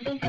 What's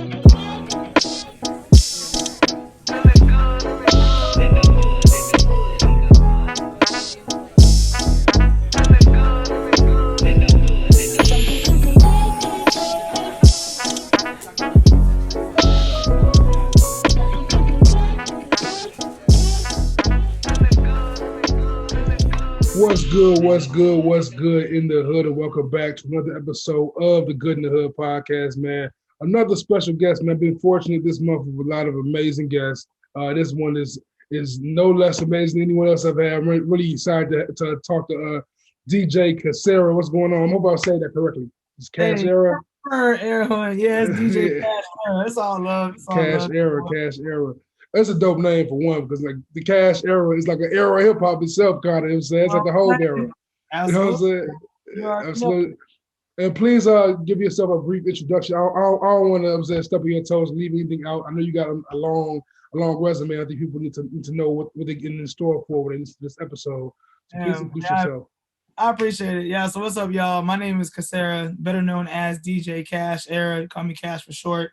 good in the hood, and welcome back to another episode of the Good in the Hood podcast, man. Another special guest, man. I've been fortunate this month with a lot of amazing guests. This one is no less amazing than anyone else I've had. I'm really excited to talk to DJ CashEra. What's going on? I hope I say that correctly. It's CashEra. Yeah, it's DJ CashEra. It's all love. CashEra. That's a dope name for one, because like the Cash era is like an era of hip hop itself, kind of. You know what I'm saying? It's like the whole era. Absolutely. You know what I'm saying? Absolutely. And please give yourself a brief introduction. I don't want to step on your toes, leave anything out. I know you got a long resume. I think people need to know what they're getting in store for when they listen to this episode. So please introduce yourself. I appreciate it. Yeah, so what's up, y'all? My name is CashEra, better known as DJ CashEra. Call me Cash for short.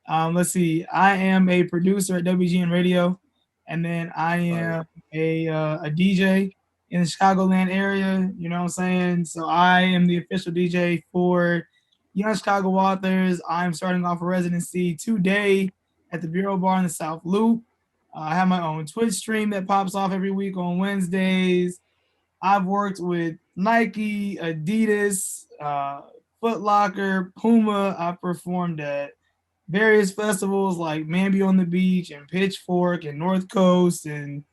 Let's see. I am a producer at DJing Radio, and then I am a DJ in the Chicagoland area. You know what I'm saying? So I am the official DJ for Young Chicago Authors. I'm starting off a residency today at the Bureau Bar in the South Loop. I have my own Twitch stream that pops off every week on Wednesdays. I've worked with Nike, Adidas, Foot Locker, Puma. I've performed at various festivals like Mamby on the Beach and Pitchfork and North Coast, and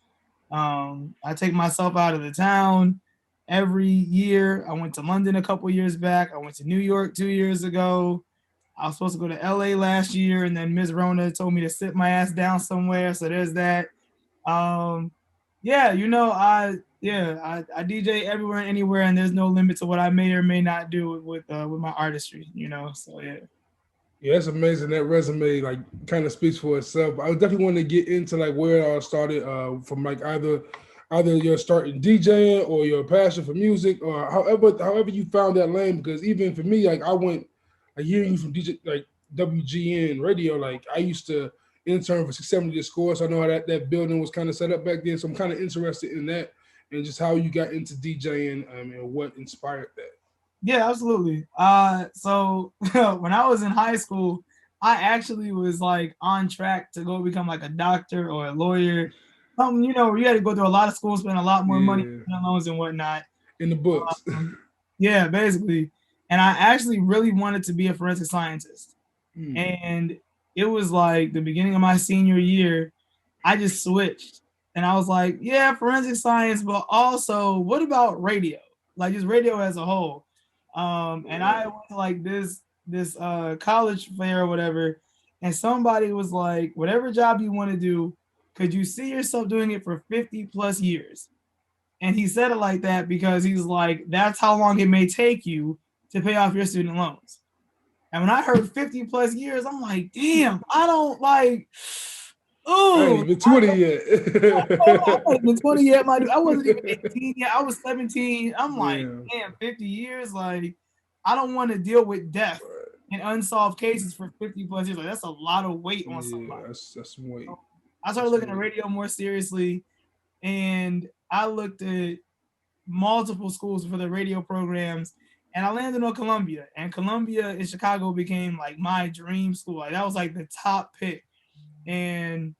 I take myself out of the town every year. I went to London a couple years back. I went to New York 2 years ago. I was supposed to go to LA last year, and then Ms. Rona told me to sit my ass down somewhere. So there's that. I DJ everywhere and anywhere, and there's no limit to what I may or may not do with my artistry. So yeah. Yeah, it's amazing. That resume like kind of speaks for itself. I definitely want to get into like where it all started, from like either your start in DJing or your passion for music, or however you found that lane. Because even for me, like I went hearing you from DJ like WGN radio. Like I used to intern for 670 Discourse. I know how that building was kind of set up back then. So I'm kind of interested in that and just how you got into DJing and what inspired that. Yeah, absolutely. So when I was in high school, I actually was like on track to go become like a doctor or a lawyer. You had to go through a lot of school, spend a lot more money on loans and whatnot. In the books. Yeah, basically. And I actually really wanted to be a forensic scientist. And it was like the beginning of my senior year, I just switched. And I was like, yeah, forensic science, but also what about radio? Like just radio as a whole. And I went to like this college fair or whatever, and somebody was like, whatever job you want to do, could you see yourself doing it for 50 plus years? And he said it like that because he's like, that's how long it may take you to pay off your student loans. And when I heard 50 plus years, I'm like, damn, I don't like, I ain't even 20 yet. I wasn't even 20 yet, my dude. I wasn't even 18 yet. I was 17. I'm like, damn, 50 years. Like, I don't want to deal with death and unsolved cases for 50 plus years. Like, that's a lot of weight on somebody. That's some weight. So I started looking at radio more seriously, and I looked at multiple schools for the radio programs, and I landed on Columbia. And Columbia in Chicago became like my dream school. Like, that was like the top pick. And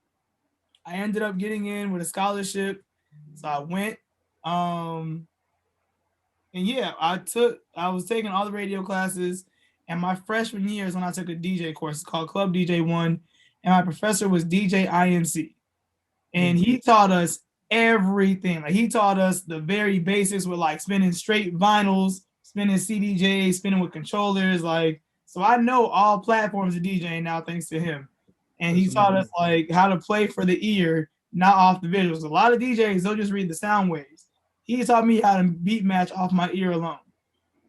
I ended up getting in with a scholarship. So I went. And yeah, I was taking all the radio classes. And my freshman year is when I took a DJ course. It's called Club DJ 1. And my professor was DJ INC. And he taught us everything. Like he taught us the very basics with like spinning straight vinyls, spinning CDJs, spinning with controllers. Like, so I know all platforms of DJing now thanks to him. And he taught us like how to play for the ear, not off the visuals. A lot of DJs, they'll just read the sound waves. He taught me how to beat match off my ear alone.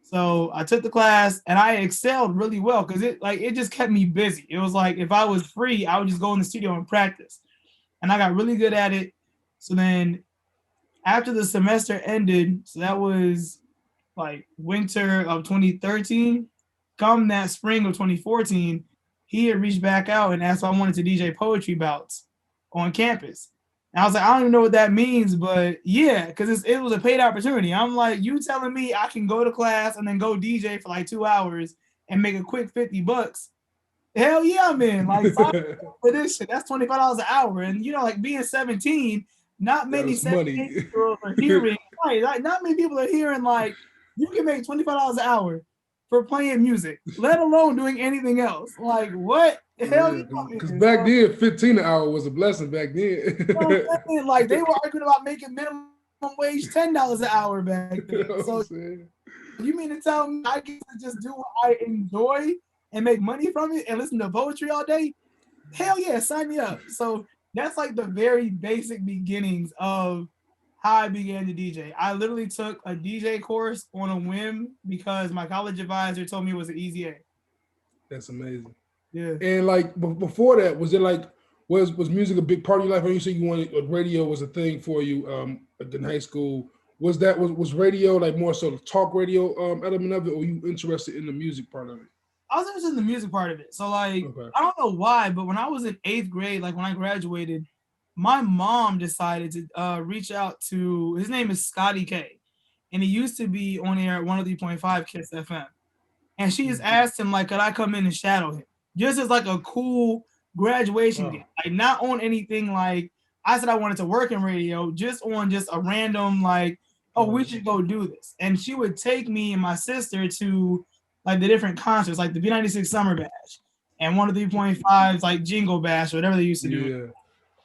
So I took the class and I excelled really well because it just kept me busy. It was like if I was free, I would just go in the studio and practice. And I got really good at it. So then after the semester ended, so that was like winter of 2013, come that spring of 2014, he had reached back out and asked if I wanted to DJ poetry bouts on campus. And I was like, I don't even know what that means, but yeah, because it was a paid opportunity. I'm like, you telling me I can go to class and then go DJ for like 2 hours and make a quick $50? Hell yeah, I'm in. Like, for this shit, that's $25 an hour. And you know, like being 17, not many 17-year-olds are hearing, right? Like, not many people are hearing like you can make $25 an hour for playing music, let alone doing anything else. Like, what? Hell yeah. Because back then, 15 an hour was a blessing back then. Like, they were arguing about making minimum wage $10 an hour back then. So you mean to tell me I get to just do what I enjoy and make money from it and listen to poetry all day? Hell yeah, sign me up. So that's like the very basic beginnings of how I began to DJ. I literally took a DJ course on a whim because my college advisor told me it was an easy A. That's amazing. Yeah. And like before that, was it like was music a big part of your life? When you said you wanted radio was a thing for you in high school, was radio like more so the talk radio element of it, or were you interested in the music part of it? I was interested in the music part of it. So like, I don't know why, but when I was in 8th grade, like when I graduated, my mom decided to reach out to, his name is Scotty K, and he used to be on air at 103.5 Kiss FM. And she just asked him, like, could I come in and shadow him? Just as like a cool graduation gift. Like, not on anything like, I said I wanted to work in radio, just on just a random, like, oh, we should go do this. And she would take me and my sister to like the different concerts, like the B96 Summer Bash and 103.5's like Jingle Bash or whatever they used to do. Yeah.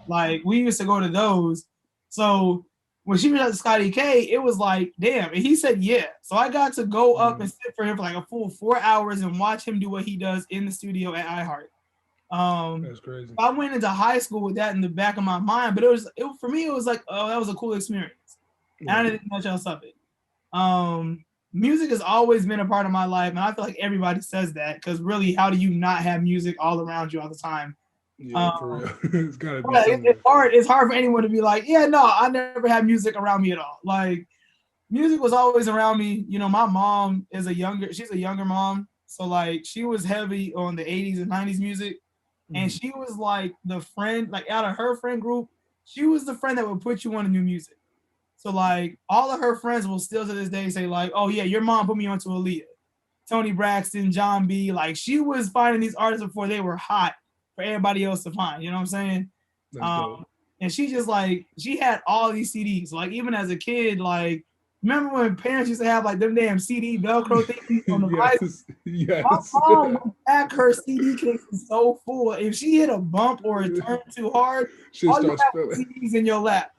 Like, we used to go to those. So when she reached out to Scotty K, it was like, damn. And he said, yeah. So I got to go up and sit for him for like a full 4 hours and watch him do what he does in the studio at iHeart. That's crazy. I went into high school with that in the back of my mind, but for me, it was like, oh, that was a cool experience. And I didn't think much else of it. Music has always been a part of my life, and I feel like everybody says that, because really, how do you not have music all around you all the time? Yeah, for real. It's gotta be it's hard. It's hard for anyone to be like, yeah, no, I never had music around me at all. Like, music was always around me. You know, my mom she's a younger mom, so like she was heavy on the 80s and 90s music, and she was like the friend, like out of her friend group, she was the friend that would put you on to new music. So like all of her friends will still to this day say like, oh yeah, your mom put me onto Aaliyah, Tony Braxton, John B. Like, she was finding these artists before they were hot for everybody else to find. You know what I'm saying? And she just like, she had all these CDs. Like, even as a kid, like, remember when parents used to have like them damn CD Velcro things on the device? Yes. My mom would pack her CD cases so full. If she hit a bump or it turned too hard, all you have CDs in your lap.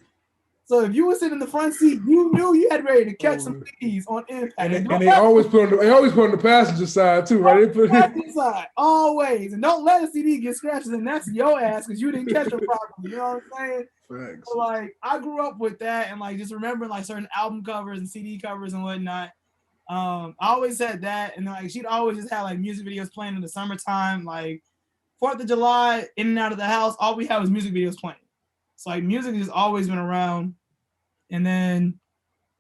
So if you were sitting in the front seat, you knew you had ready to catch some CDs on impact. And they always put on the passenger side too, right? They put passenger side always, and don't let a CD get scratches, and that's your ass because you didn't catch it properly. You know what I'm saying? Thanks. So like, I grew up with that, and like just remembering like certain album covers and CD covers and whatnot. I always had that, and then like she'd always just have like music videos playing in the summertime, like 4th of July, in and out of the house. All we had was music videos playing. So like music has always been around. And then,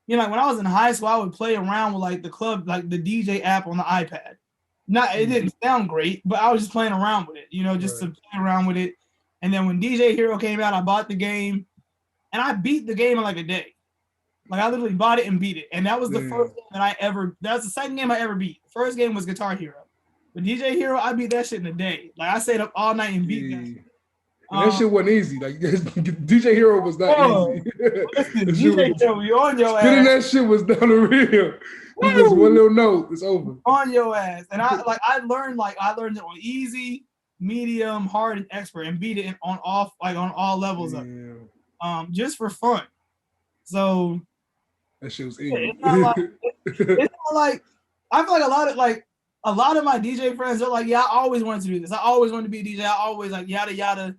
you know, like when I was in high school, I would play around with like the club, like the DJ app on the iPad. It didn't sound great, but I was just playing around with it, you know, just to play around with it. And then when DJ Hero came out, I bought the game, and I beat the game in like a day. Like, I literally bought it and beat it. And that was the first game that was the second game I ever beat. First game was Guitar Hero. But DJ Hero, I beat that shit in a day. Like, I stayed up all night and beat that shit. And that shit wasn't easy. Like, DJ Hero was not easy. Listen, DJ Hero, we on your ass. Spinning that shit was down the real. It was one little note. It's over. On your ass. And I learned it on easy, medium, hard, and expert, and beat it on all levels of it. Just for fun. So that shit was easy. It's not like I feel like a lot of my DJ friends are like, yeah, I always wanted to do this. I always wanted to be a DJ. I always like yada yada.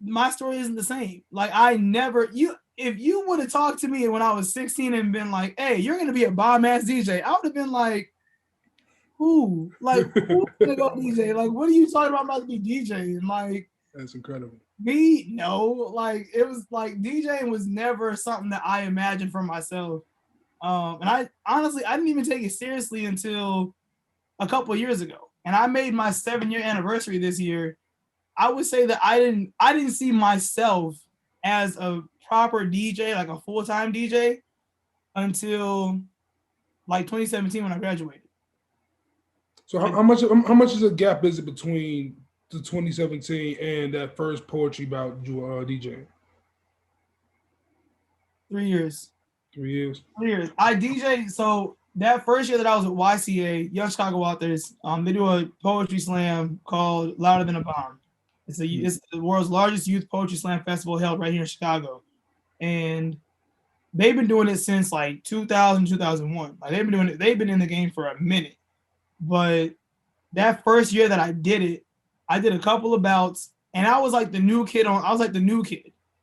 My story isn't the same. Like, if you would have talked to me when I was 16 and been like, hey, you're gonna be a bomb ass DJ, I would have been like, who? Like, who's gonna go DJ? Like, what are you talking about to be DJing? Like, that's incredible. Me, no. Like, it was like DJing was never something that I imagined for myself. And I honestly didn't even take it seriously until a couple of years ago. and I made my 7-year anniversary this year, I would say that I didn't see myself as a proper DJ, like a full-time DJ, until like 2017 when I graduated. So how much is a gap is it between the 2017 and that first poetry about you DJing? 3 years. 3 years. 3 years. I DJ. So that first year that I was with YCA, Young Chicago Authors, they do a poetry slam called Louder Than a Bomb. It's the world's largest youth poetry slam festival held right here in Chicago, and they've been doing it since like 2000, 2001. Like they've been doing it. They've been in the game for a minute. But that first year that I did it, I did a couple of bouts, and I was like the new kid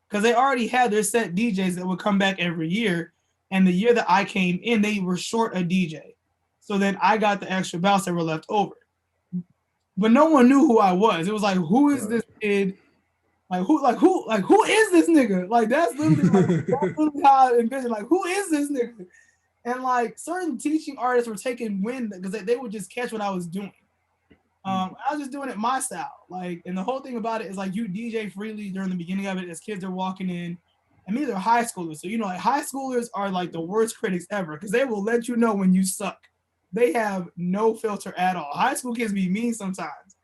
because they already had their set DJs that would come back every year. And the year that I came in, they were short a DJ. So then I got the extra bouts that were left over. But no one knew who I was. It was like, who is this kid? Who is this nigga? Like that's literally how I envisioned. Like, who is this nigga? And like certain teaching artists were taking wind because they would just catch what I was doing. I was just doing it my style. Like, and the whole thing about it is like you DJ freely during the beginning of it as kids are walking in. And these are high schoolers. So, like high schoolers are like the worst critics ever because they will let you know when you suck. They have no filter at all. High school kids be mean sometimes.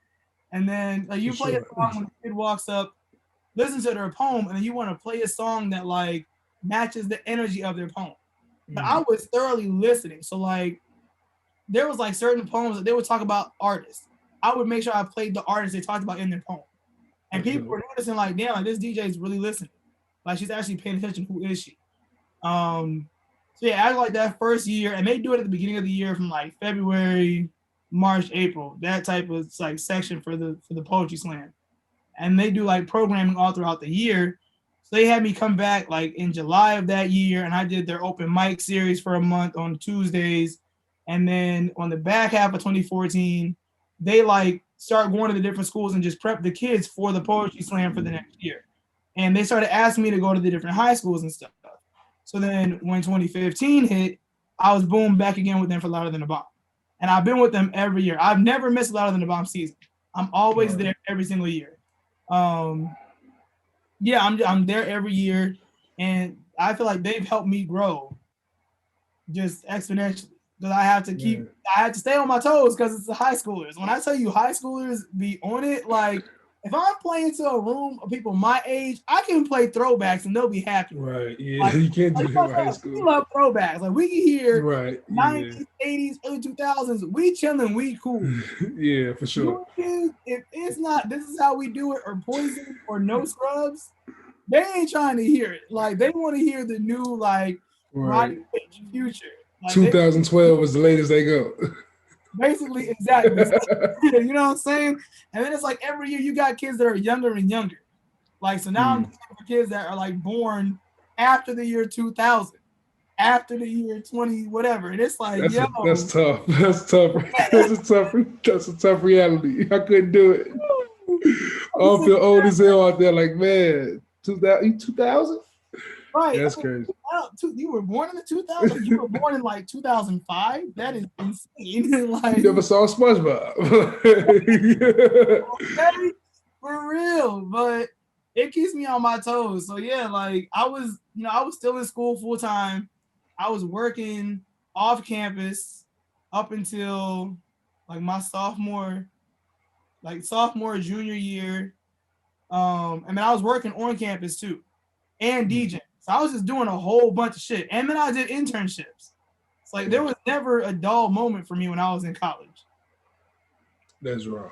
And then like you play a song when a kid walks up, listen to their poem, and then you want to play a song that like matches the energy of their poem. But I was thoroughly listening. So like there was like certain poems that they would talk about artists. I would make sure I played the artists they talked about in their poem. And people were noticing like, damn, like this DJ is really listening. Like she's actually paying attention. Who is she? So yeah, I like that first year, and they do it at the beginning of the year from like February, March, April, that type of like section for the poetry slam. And they do like programming all throughout the year. So they had me come back like in July of that year, and I did their open mic series for a month on Tuesdays. And then on the back half of 2014, they like start going to the different schools and just prep the kids for the poetry slam for the next year. And they started asking me to go to the different high schools and stuff. So then when 2015 hit, I was boom back again with them for Louder Than a Bomb. And I've been with them every year. I've never missed Louder Than a Bomb season. I'm always there every single year. Yeah, I'm there every year. And I feel like they've helped me grow just exponentially. Because I have to stay on my toes because it's the high schoolers. When I tell you high schoolers be on it, like if I'm playing to a room of people my age, I can play throwbacks and they'll be happy. Right. Yeah. Like, you can't do that in high school. We love throwbacks. Like we can hear 90s, 80s, early 2000s. We chilling, we cool. Yeah, for sure. Kids, if it's not this is how we do it or Poison or No Scrubs, they ain't trying to hear it. Like they want to hear the new like Roddy Ricch Future. Like 2012 was the latest they go. Basically, exactly. You know what I'm saying? And then it's like every year you got kids that are younger and younger. Like, so now I'm looking for kids that are like born after the year 2000, after the year 20, whatever. And it's like, that's tough. That's tough. That's a tough reality. I couldn't do it. I feel old as hell out there. Like, man, 2000? Right. That's crazy. You were born in the 2000s? You were born in like 2005? That is insane. Like, you never saw SpongeBob. Okay, for real. But it keeps me on my toes. So yeah, like I was still in school full time. I was working off campus up until like my sophomore, junior year. And then I was working on campus too and DJing. So I was just doing a whole bunch of shit. And then I did internships. It's like there was never a dull moment for me when I was in college. That's raw.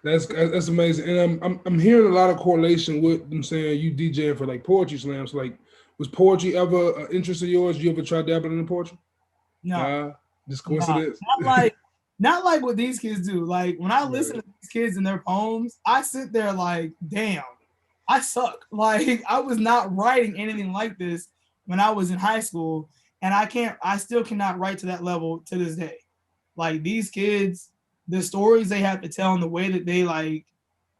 That's amazing. And I'm hearing a lot of correlation with them saying you DJing for like poetry slams. Like, was poetry ever an interest of yours? You ever tried dabbling in poetry? No. Just coincidence. Not like what these kids do. Like when I listen to these kids and their poems, I sit there like, damn. I suck. Like I was not writing anything like this when I was in high school, and I still cannot write to that level to this day. Like these kids, the stories they have to tell and the way that they like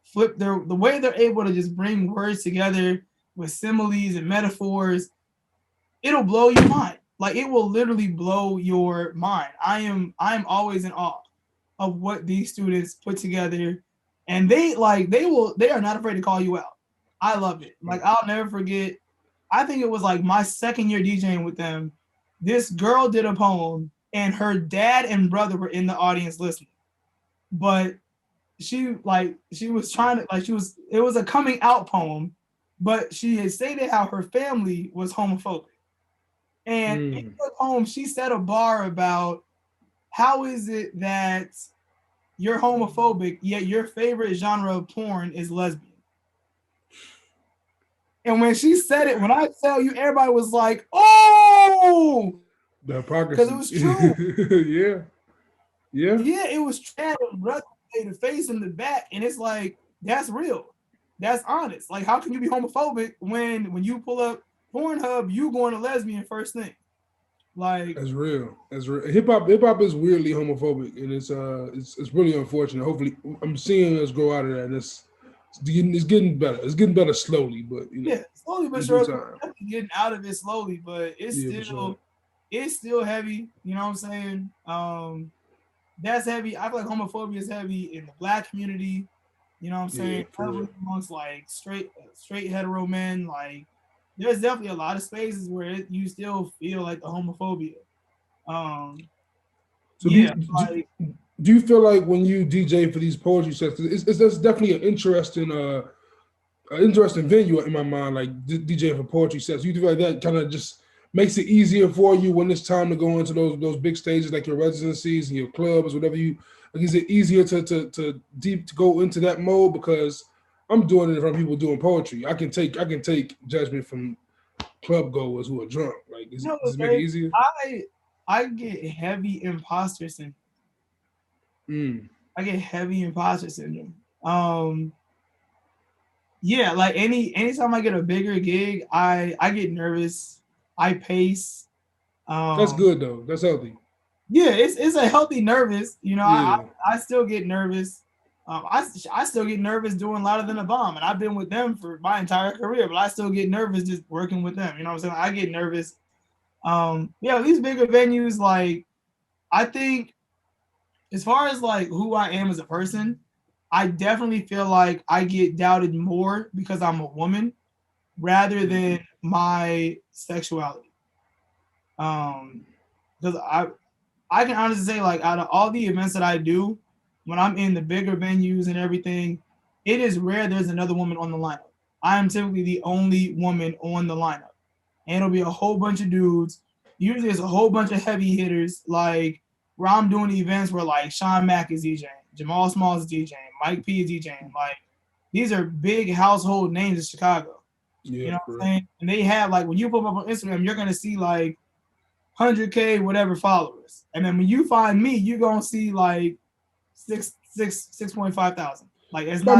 flip the way they're able to just bring words together with similes and metaphors, it'll blow your mind. Like it will literally blow your mind. I am always in awe. of what these students put together, and they are not afraid to call you out. I love it. Like, I'll never forget. I think it was like my second year DJing with them. This girl did a poem, and her dad and brother were in the audience listening. But she was trying to it was a coming out poem, but she had stated how her family was homophobic. And in the poem, she said a bar about how is it that you're homophobic, yet your favorite genre of porn is lesbian. And when she said it, when I tell you, everybody was like, "Oh!" The hypocrisy. Because it was true. Yeah, it was true. The face and the back, and it's like, that's real. That's honest. Like, how can you be homophobic when you pull up Pornhub, you going to lesbian first thing? Like, that's real. That's real. Hip hop is weirdly homophobic, and it's really unfortunate. Hopefully, I'm seeing us grow out of that. And it's getting better. It's getting better slowly, but slowly but surely, getting out of it slowly. But it's still heavy. You know what I'm saying? That's heavy. I feel like homophobia is heavy in the Black community. You know what I'm saying? Amongst like straight hetero men. Like, there's definitely a lot of spaces where you still feel like the homophobia. Do you feel like when you DJ for these poetry sets, that's definitely an interesting venue in my mind, like DJing for poetry sets? You feel like that kind of just makes it easier for you when it's time to go into those big stages, like your residencies and your clubs, whatever you like? Is it easier to go into that mode? Because I'm doing it from people doing poetry. I can take judgment from club goers who are drunk. Like, does it make it easier? I get heavy imposter syndrome. I get heavy imposter syndrome. Yeah, like anytime I get a bigger gig, I get nervous. I pace. That's good though. That's healthy. Yeah, it's a healthy nervous. You know, I still get nervous. I still get nervous doing Louder Than a Bomb, and I've been with them for my entire career, but I still get nervous just working with them. You know what I'm saying? I get nervous. These bigger venues, like, I think as far as like who I am as a person, I definitely feel like I get doubted more because I'm a woman rather than my sexuality. Because I can honestly say, like, out of all the events that I do, when I'm in the bigger venues and everything, it is rare there's another woman on the lineup. I am typically the only woman on the lineup. And it'll be a whole bunch of dudes. Usually it's a whole bunch of heavy hitters, like where I'm doing the events where like Sean Mack is DJing, Jamal Small is DJing, Mike P is DJing. Like, these are big household names in Chicago. Yeah, you know what I'm saying? And they have, like, when you put up on Instagram, you're gonna see like 100K whatever followers, and then when you find me, you're gonna see like 6.5 thousand. Like, it's not.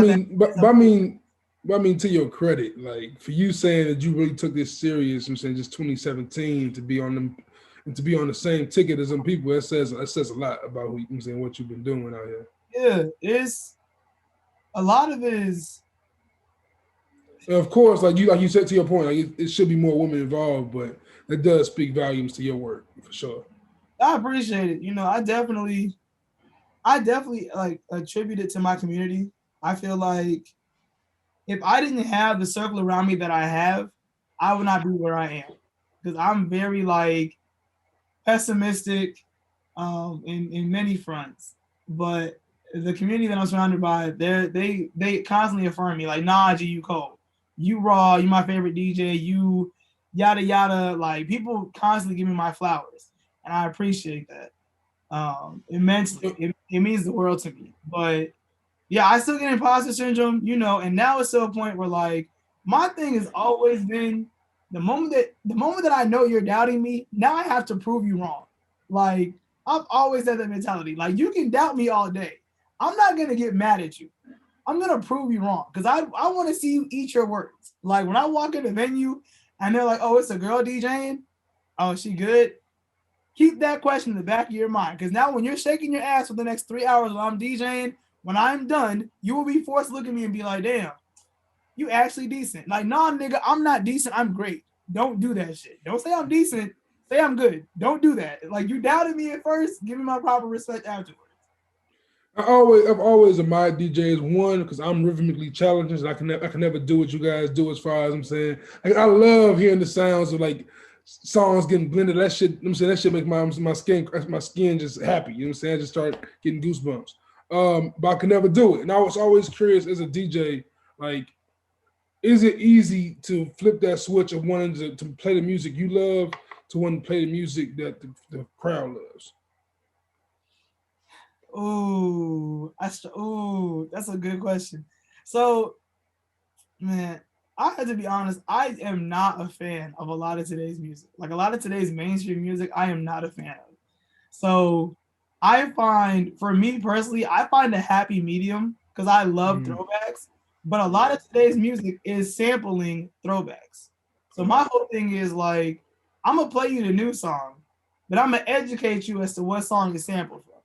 I mean, to your credit, like, for you saying that you really took this serious, I'm saying just 2017 to be on them and to be on the same ticket as some people, it says a lot about who I'm saying what you've been doing out here. Yeah, it's a lot of it is. And of course, like you said, to your point, like it should be more women involved, but it does speak volumes to your work for sure. I appreciate it. You know, I definitely like attribute it to my community. I feel like if I didn't have the circle around me that I have, I would not be where I am, because I'm very like pessimistic in many fronts. But the community that I'm surrounded by, they constantly affirm me, like, nah, G, you cold, you raw, you my favorite DJ, you yada yada. Like, people constantly give me my flowers, and I appreciate that immensely. It means the world to me. But yeah, I still get imposter syndrome, you know, and now it's to a point where, like, my thing has always been the moment that I know you're doubting me, now I have to prove you wrong. Like, I've always had that mentality. Like, you can doubt me all day, I'm not gonna get mad at you. I'm gonna prove you wrong, because I want to see you eat your words. Like, when I walk in the venue and they're like, "Oh, it's a girl DJing. Oh, she good." Keep that question in the back of your mind, because now when you're shaking your ass for the next 3 hours while I'm DJing, when I'm done, you will be forced to look at me and be like, "Damn, you actually decent." Like, nah, nigga, I'm not decent. I'm great. Don't do that shit. Don't say I'm decent. Say I'm good. Don't do that. Like, you doubted me at first. Give me my proper respect afterwards. I've always admired DJs. One, because I'm rhythmically challenged, and I can never do what you guys do. As far as I'm saying, like, I love hearing the sounds of like songs getting blended. That shit, I'm saying, that shit make my skin just happy. You know what I'm saying? I just start getting goosebumps. But I can never do it, and I was always curious as a DJ, like, is it easy to flip that switch of wanting to play the music you love to wanting to play the music that the crowd loves? Ooh, that's a good question. So, man, I have to be honest. I am not a fan of a lot of today's music. Like a lot of today's mainstream music, I am not a fan of. So, I find, for me personally, I find a happy medium because I love throwbacks. But a lot of today's music is sampling throwbacks. So my whole thing is like, I'm gonna play you the new song, but I'm gonna educate you as to what song is sampled from.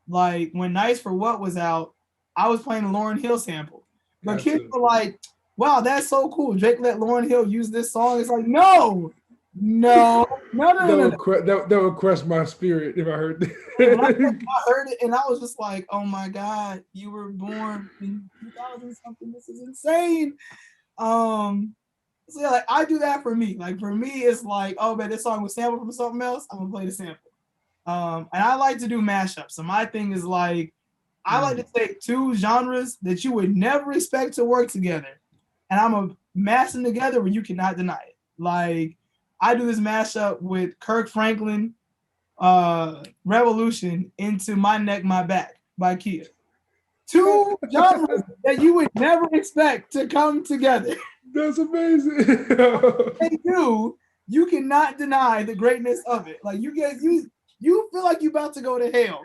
Like when Nice for What was out, I was playing a Lauryn Hill sample. But kids were like, wow, that's so cool. Drake let Lauryn Hill use this song. It's like, no. That would crush my spirit if I heard that. I heard it and I was just like, oh my God, you were born in 2000 something. This is insane. So yeah, like I do that for me. Like for me, it's like, oh man, this song was sampled from something else. I'm gonna play the sample. And I like to do mashups. So my thing is like, I like to take two genres that you would never expect to work together, and I'm gonna mash them together where you cannot deny it. Like I do this mashup with Kirk Franklin, Revolution into My Neck, My Back by Kia. Two genres that you would never expect to come together. That's amazing. They do. You cannot deny the greatness of it. Like you feel like you're about to go to hell.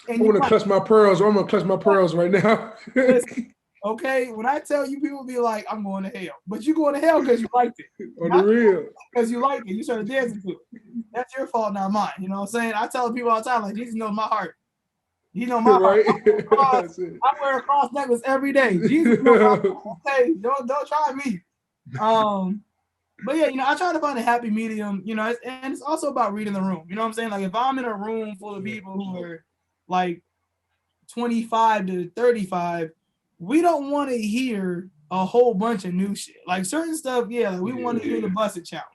And I want to clutch my pearls. I'm gonna clutch my pearls right now. Listen, okay, when I tell you, people be like, "I'm going to hell," but you going to hell because you liked it. On the real, because you like it. You started dancing to it. That's your fault, not mine. You know what I'm saying? I tell people all the time, like, Jesus knows my heart. He knows my heart. I wear a cross necklace every day. Jesus knows my heart. Okay, don't try me. But yeah, I try to find a happy medium. And it's also about reading the room. You know what I'm saying? Like if I'm in a room full of people who are like 25 to 35, we don't want to hear a whole bunch of new shit. Like certain stuff, yeah, we want to hear the Busted Challenge.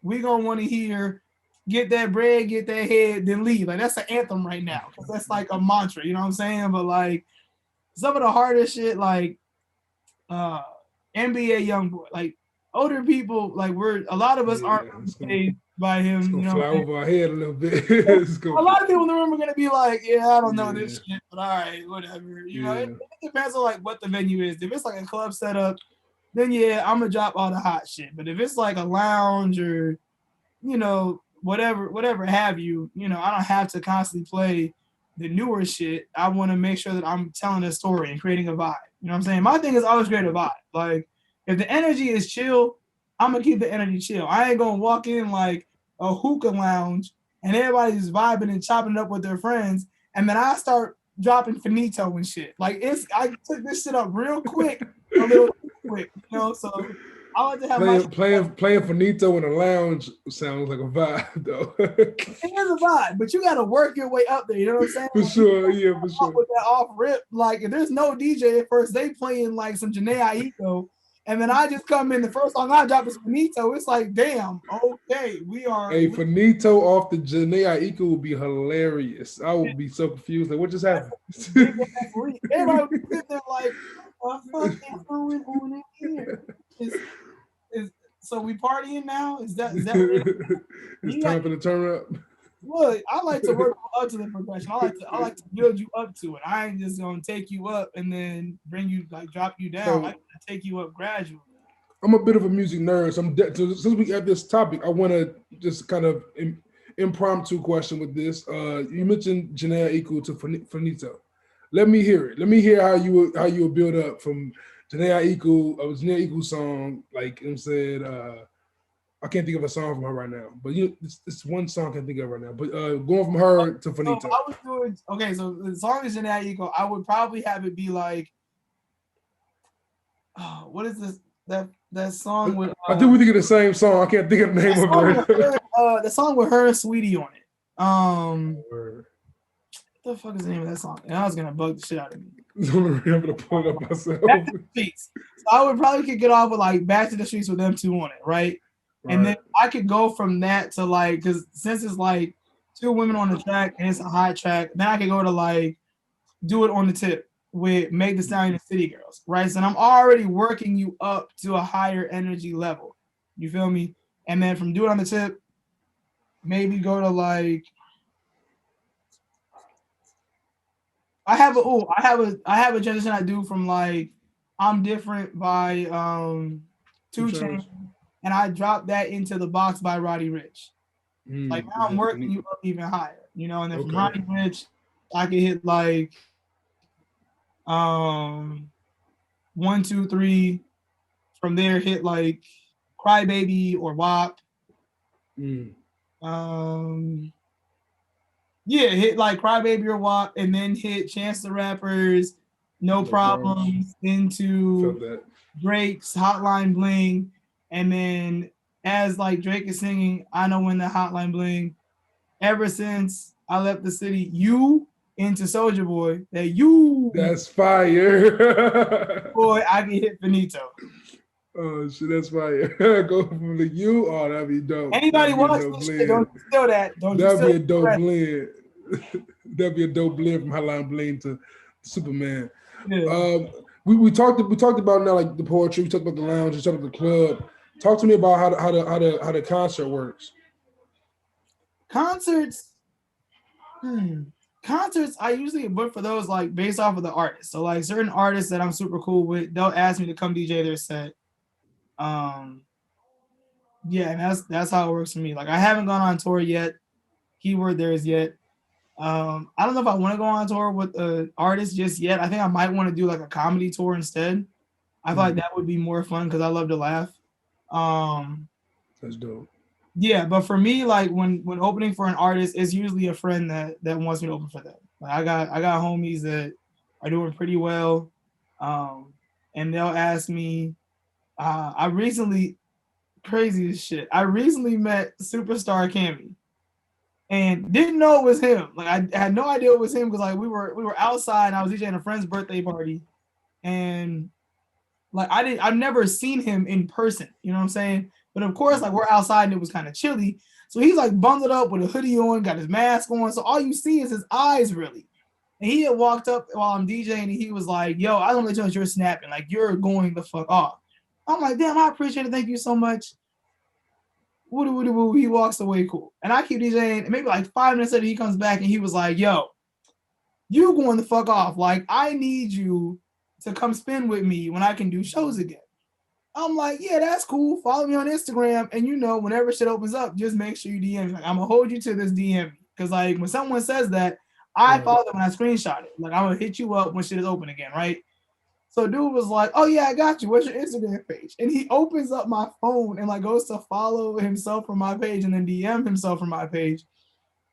We gonna want to hear get that bread, get that head, then leave. Like that's an anthem right now because that's like a mantra. You know what I'm saying? But like some of the hardest shit, like NBA YoungBoy, like older people, like a lot of us aren't paid by him. It's gonna fly over our head a little bit. A lot of people in the room are gonna be like, yeah, I don't know this shit, but all right, whatever. It depends on like what the venue is. If it's like a club setup, then yeah, I'm gonna drop all the hot shit. But if it's like a lounge or whatever have you, I don't have to constantly play the newer shit. I want to make sure that I'm telling a story and creating a vibe. You know what I'm saying? My thing is always create a vibe. Like if the energy is chill, I'm gonna keep the energy chill. I ain't gonna walk in like a hookah lounge and everybody's vibing and chopping it up with their friends, and then I start dropping finito and shit. Like I took this shit up real quick, a little quick, So I like to have playing finito in a lounge sounds like a vibe though. It is a vibe, but you got to work your way up there. You know what I'm saying? For sure, yeah, for sure. With that off rip, like if there's no DJ at first, they playing like some Janae Aiko. And then I just come in, the first song I drop is Finito. It's like, damn, okay, we are. Hey, Finito off the Janae Aiko would be hilarious. I would be so confused. Like, what just happened? Everybody would be sitting there like, what the fuck is going on in here? So we partying now? Is that it's time for the turn up? Look, I like to work up to the progression. I like to build you up to it. I ain't just gonna take you up and then bring you drop you down. I take you up gradually. I'm a bit of a music nerd, so since we got this topic, I want to just kind of impromptu question with this. You mentioned Janae Aiko to Finito. Let me hear it. Let me hear how you would build up from Janae Aiko song, like I'm saying. I can't think of a song from her right now, but it's one song I can think of right now. But going from her to Finito. So I was doing so the song is Janae Aiko. I would probably have it be like, what is this? That song with I think we think of the same song. I can't think of the name of her. The song with her and Sweetie on it. the fuck is the name of that song? And I was gonna bug the shit out of me. I'm gonna pull it up myself. Back to the Streets. So I would probably kick it off with like Back to the Streets with them two on it, right? And then I could go from that to like, because since it's like two women on the track and it's a hot track, then I could go to like Do It on the Tip with Meg Thee Stallion and City Girls, right? So I'm already working you up to a higher energy level. You feel me? And then from Do It on the Tip, maybe go to like I have a transition I do from like I'm Different by 2 Chainz, and I drop that into The Box by Roddy Ricch. Like now I'm working you up even higher, you know, and then from Roddy Ricch, I can hit like 1, 2, 3. From there, hit like Crybaby or WAP. Yeah, hit like Crybaby or WAP, and then hit Chance the Rapper's No Problems into Drake's Hotline Bling, and then as like Drake is singing I Know When the Hotline Bling, Ever Since I Left the City, You into Soulja Boy, that's fire. Boy, I can hit Finito. Oh shit, that's fire. Go from the You, oh that'd be dope. Anybody watch this shit, don't steal that. That'd be a dope blend. That'd be a dope blend from Hotline Bling to Superman. Yeah. We talked about now like the poetry, we talked about the lounge, we talked about the club. Talk to me about how the concert works. Concerts, I usually book for those like based off of the artist. So like certain artists that I'm super cool with, they'll ask me to come DJ their set. Yeah, and that's how it works for me. Like I haven't gone on tour yet. Keyword there is yet. I don't know if I want to go on tour with an artist just yet. I think I might want to do like a comedy tour instead. I feel like that would be more fun because I love to laugh. That's dope. Yeah, but for me, like when opening for an artist, it's usually a friend that wants me to open for them. Like I got homies that are doing pretty well, and they'll ask me. I recently, crazy as shit. I recently met Superstar Cammy, and didn't know it was him. Like I had no idea it was him because like we were outside and I was DJing a friend's birthday party, and like I've never seen him in person. You know what I'm saying? But of course, like we're outside and it was kind of chilly. So he's like bundled up with a hoodie on, got his mask on. So all you see is his eyes really. And he had walked up while I'm DJing and he was like, yo, I don't let you know you're snapping. Like you're going the fuck off. I'm like, damn, I appreciate it. Thank you so much. Woo. He walks away cool. And I keep DJing. And maybe like 5 minutes later, he comes back and he was like, yo, you going the fuck off. Like I need you to come spin with me when I can do shows again. I'm like, yeah, that's cool. Follow me on Instagram. And you know, whenever shit opens up, just make sure you DM me. Like, I'm going to hold you to this DM. Because like when someone says that, I follow them when I screenshot it. Like I'm going to hit you up when shit is open again, right? So dude was like, oh yeah, I got you. What's your Instagram page? And he opens up my phone and like goes to follow himself from my page and then DM himself from my page.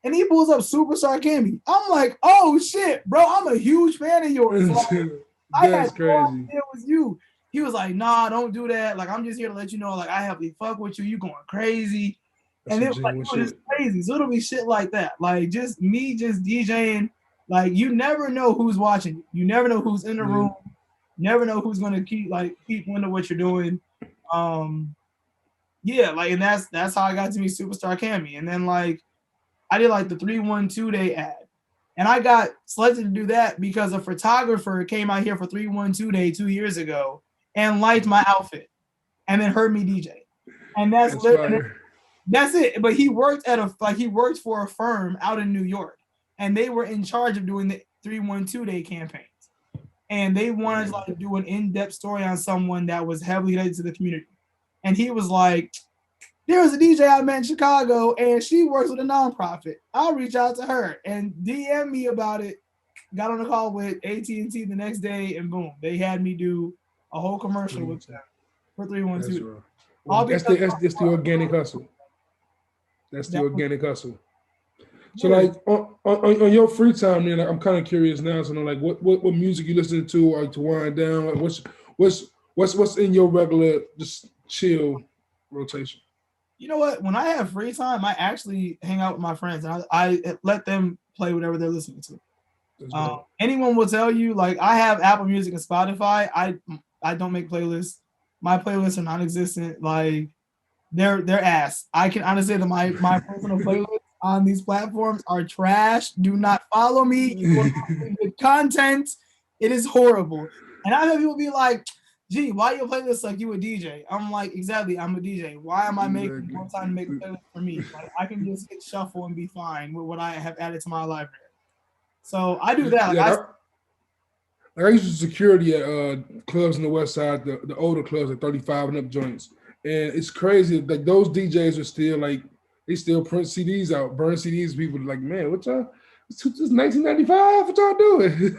And he pulls up Superstar Cammy. I'm like, oh shit, bro, I'm a huge fan of yours. Like, I had no idea it was you. He was like, nah, don't do that. Like, I'm just here to let you know, like, I heavily fuck with you. You going crazy. And it was like, it's crazy. So it'll be shit like that. Like, just me just DJing. Like, you never know who's watching you. You never know who's in the room. You never know who's going to keep wonder what you're doing. Yeah, like, and that's how I got to meet Superstar Cammy. And then, like, I did, like, the 312 day ad. And I got selected to do that because a photographer came out here for 312 day 2 years ago and liked my outfit and then heard me DJ. And that's it. But he worked for a firm out in New York and they were in charge of doing the 312 day campaigns. And they wanted to like do an in-depth story on someone that was heavily related to the community. And he was like, there's a DJ I met in Chicago and she works with a nonprofit. I'll reach out to her and DM me about it. Got on a call with AT&T the next day and boom, they had me do a whole commercial with them for 312. Well, that's the organic hustle. That's the organic hustle. So like on your free time, man, like, I'm kind of curious now. So like what music you listen to or to wind down? Like, what's in your regular just chill rotation? You know what? When I have free time, I actually hang out with my friends and I let them play whatever they're listening to. Anyone will tell you, like, I have Apple Music and Spotify. I don't make playlists. My playlists are non-existent. Like, they're ass. I can honestly say that my personal playlists on these platforms are trash. Do not follow me. You will not see good content. It is horrible. And I've had people be like, gee, why your playlist like you a DJ? I'm like, exactly, I'm a DJ. Why am I making more time to make a playlist for me? Like, I can just hit shuffle and be fine with what I have added to my library. So I do that. Like, I used to security at clubs in the West Side, the older clubs, like 35 and up joints, and it's crazy. Like those DJs are still like they still print CDs out, burn CDs. People are like, man, what y'all? It's 1995. What y'all doing?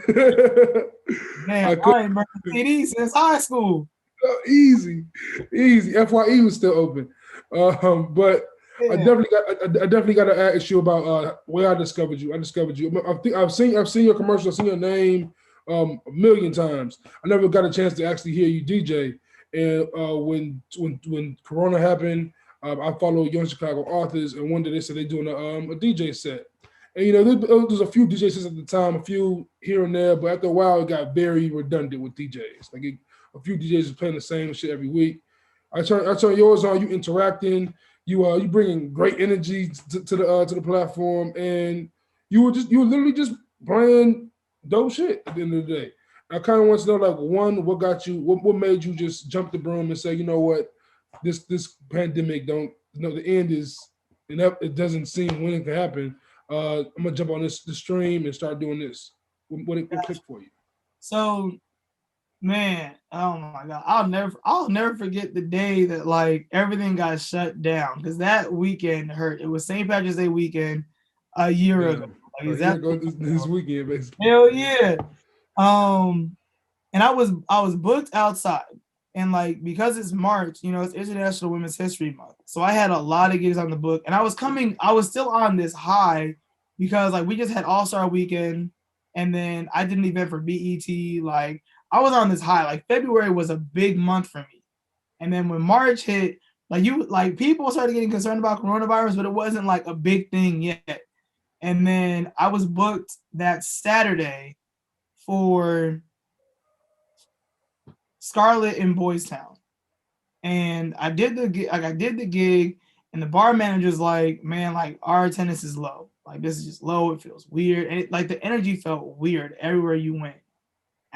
Man, I ain't burned CDs since high school. Easy. FYE was still open, but. Yeah. I definitely got to ask you about where I discovered you. I've seen your commercial. I've seen your name a million times. I never got a chance to actually hear you DJ. And when Corona happened, I followed Young Chicago Authors, and one day they said they're doing a DJ set. And there's a few DJ sets at the time, a few here and there, but after a while it got very redundant with DJs. Like a few DJs are playing the same shit every week. I turn yours on. You interacting. You bringing great energy to the platform, and you were literally just playing dope shit at the end of the day. I kind of want to know, like, one, what got you, what made you just jump the broom and say, you know what, this pandemic the end is, and it doesn't seem when it can happen. I'm gonna jump on this stream and start doing this. What clicked for you? So, man, oh my God, I'll never forget the day that like everything got shut down, because that weekend hurt. It was St. Patrick's Day weekend a year ago. Like, exactly this weekend, basically. Hell yeah. And I was booked outside, and like because it's March, it's International Women's History Month, so I had a lot of gigs on the book, and I was still on this high because like we just had All-Star Weekend, and then I did an event for BET. Like, I was on this high. Like, February was a big month for me. And then when March hit, people started getting concerned about coronavirus, but it wasn't like a big thing yet. And then I was booked that Saturday for Scarlet in Boys Town. And I did the gig, and the bar manager's like, man, like, our attendance is low. Like, this is just low. It feels weird. And the energy felt weird everywhere you went.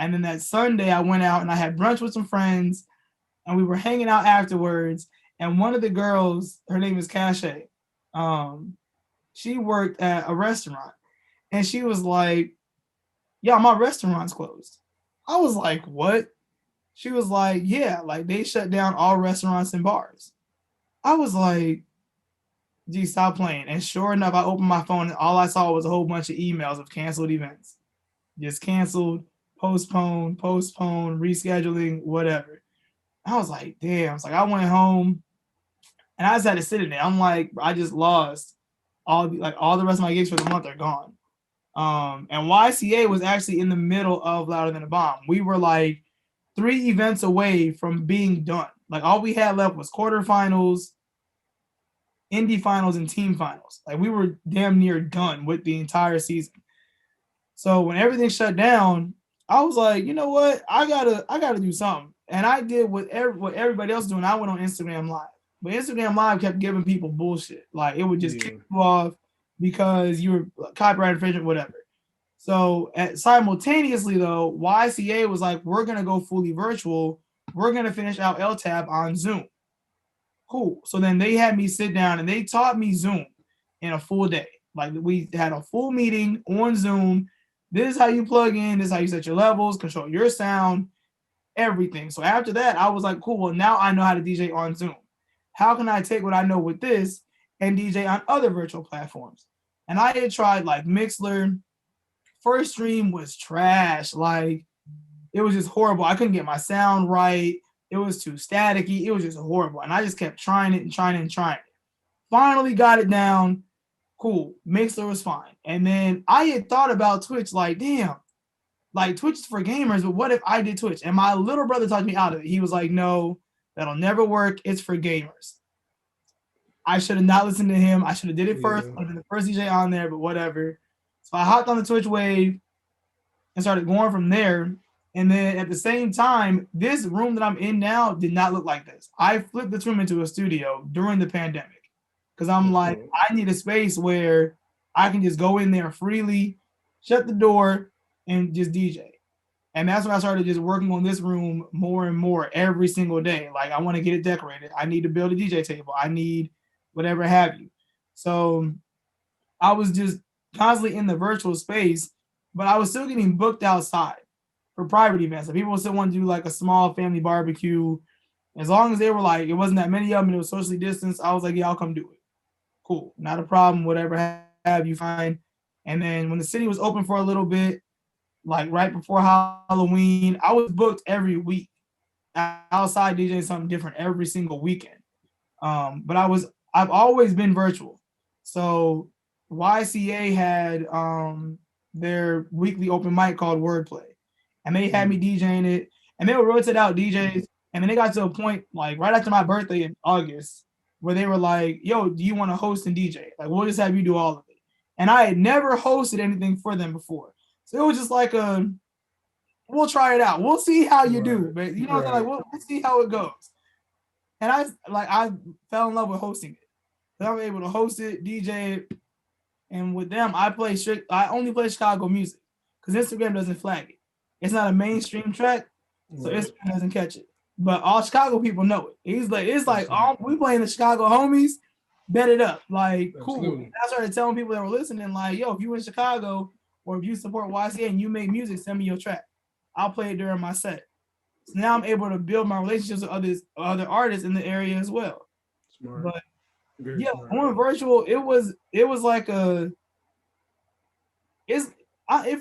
And then that Sunday, I went out and I had brunch with some friends, and we were hanging out afterwards. And one of the girls, her name is CashEra, she worked at a restaurant, and she was like, "Yeah, my restaurant's closed." I was like, "What?" She was like, "Yeah, like they shut down all restaurants and bars." I was like, "Gee, stop playing." And sure enough, I opened my phone and all I saw was a whole bunch of emails of canceled events, just canceled. Postpone, rescheduling, whatever. I was like, damn. It's like I went home and I just had to sit in there. I'm like, I just lost all the rest of my gigs for the month are gone. And YCA was actually in the middle of Louder Than a Bomb. We were like 3 events away from being done. Like, all we had left was quarterfinals, indie finals, and team finals. Like, we were damn near done with the entire season. So when everything shut down, I was like, you know what? I gotta do something. And I did what everybody else doing. I went on Instagram Live. But Instagram Live kept giving people bullshit. Like, it would just kick you off because you were copyright infringement, whatever. So simultaneously, though, YCA was like, we're going to go fully virtual. We're going to finish out LTAB on Zoom. Cool. So then they had me sit down and they taught me Zoom in a full day. Like, we had a full meeting on Zoom. This is how you plug in. This is how you set your levels, control your sound, everything. So after that, I was like, cool. Well, now I know how to DJ on Zoom. How can I take what I know with this and DJ on other virtual platforms? And I had tried like Mixler. First stream was trash. Like, it was just horrible. I couldn't get my sound right. It was too staticky. It was just horrible. And I just kept trying it and trying it and trying it. Finally got it down. Cool. Mixler was fine. And then I had thought about Twitch, like, damn, like Twitch is for gamers, but what if I did Twitch? And my little brother talked me out of it. He was like, no, that'll never work. It's for gamers. I should have not listened to him. I should have did it first. I'd been the first DJ on there, but whatever. So I hopped on the Twitch wave. and started going from there. And then at the same time, this room that I'm in now did not look like this. I flipped this room into a studio during the pandemic because I'm like, I need a space where I can just go in there freely, shut the door, and just DJ. And that's when I started just working on this room more and more every single day. Like, I want to get it decorated. I need to build a DJ table. I need whatever have you. So I was just constantly in the virtual space, but I was still getting booked outside for private events. So people still want to do like a small family barbecue. As long as they were like, it wasn't that many of them and it was socially distanced, I was like, yeah, I'll come do it. Cool. Not a problem. Whatever have you, fine. And then when the city was open for a little bit, like right before Halloween, I was booked every week outside DJing something different every single weekend. But I've always been virtual. So YCA had their weekly open mic called Wordplay, and they had me DJing it, and they would rotate out DJs, and then they got to a point like right after my birthday in August where they were like, yo, do you want to host and DJ? Like, we'll just have you do all of it. And I had never hosted anything for them before. So it was just like we'll try it out. We'll see how you do. But you know, like we'll see how it goes. And I fell in love with hosting it. I was able to host it, DJ it, and with them, I only play Chicago music because Instagram doesn't flag it. It's not a mainstream track, so Instagram doesn't catch it. But all Chicago people know it. It's like we playing the Chicago homies, bet it up. Like, cool. And I started telling people that were listening, like, yo, if you in Chicago or if you support YCA and you make music, send me your track. I'll play it during my set. So now I'm able to build my relationships with other artists in the area as well. Smart. But going virtual, it was like it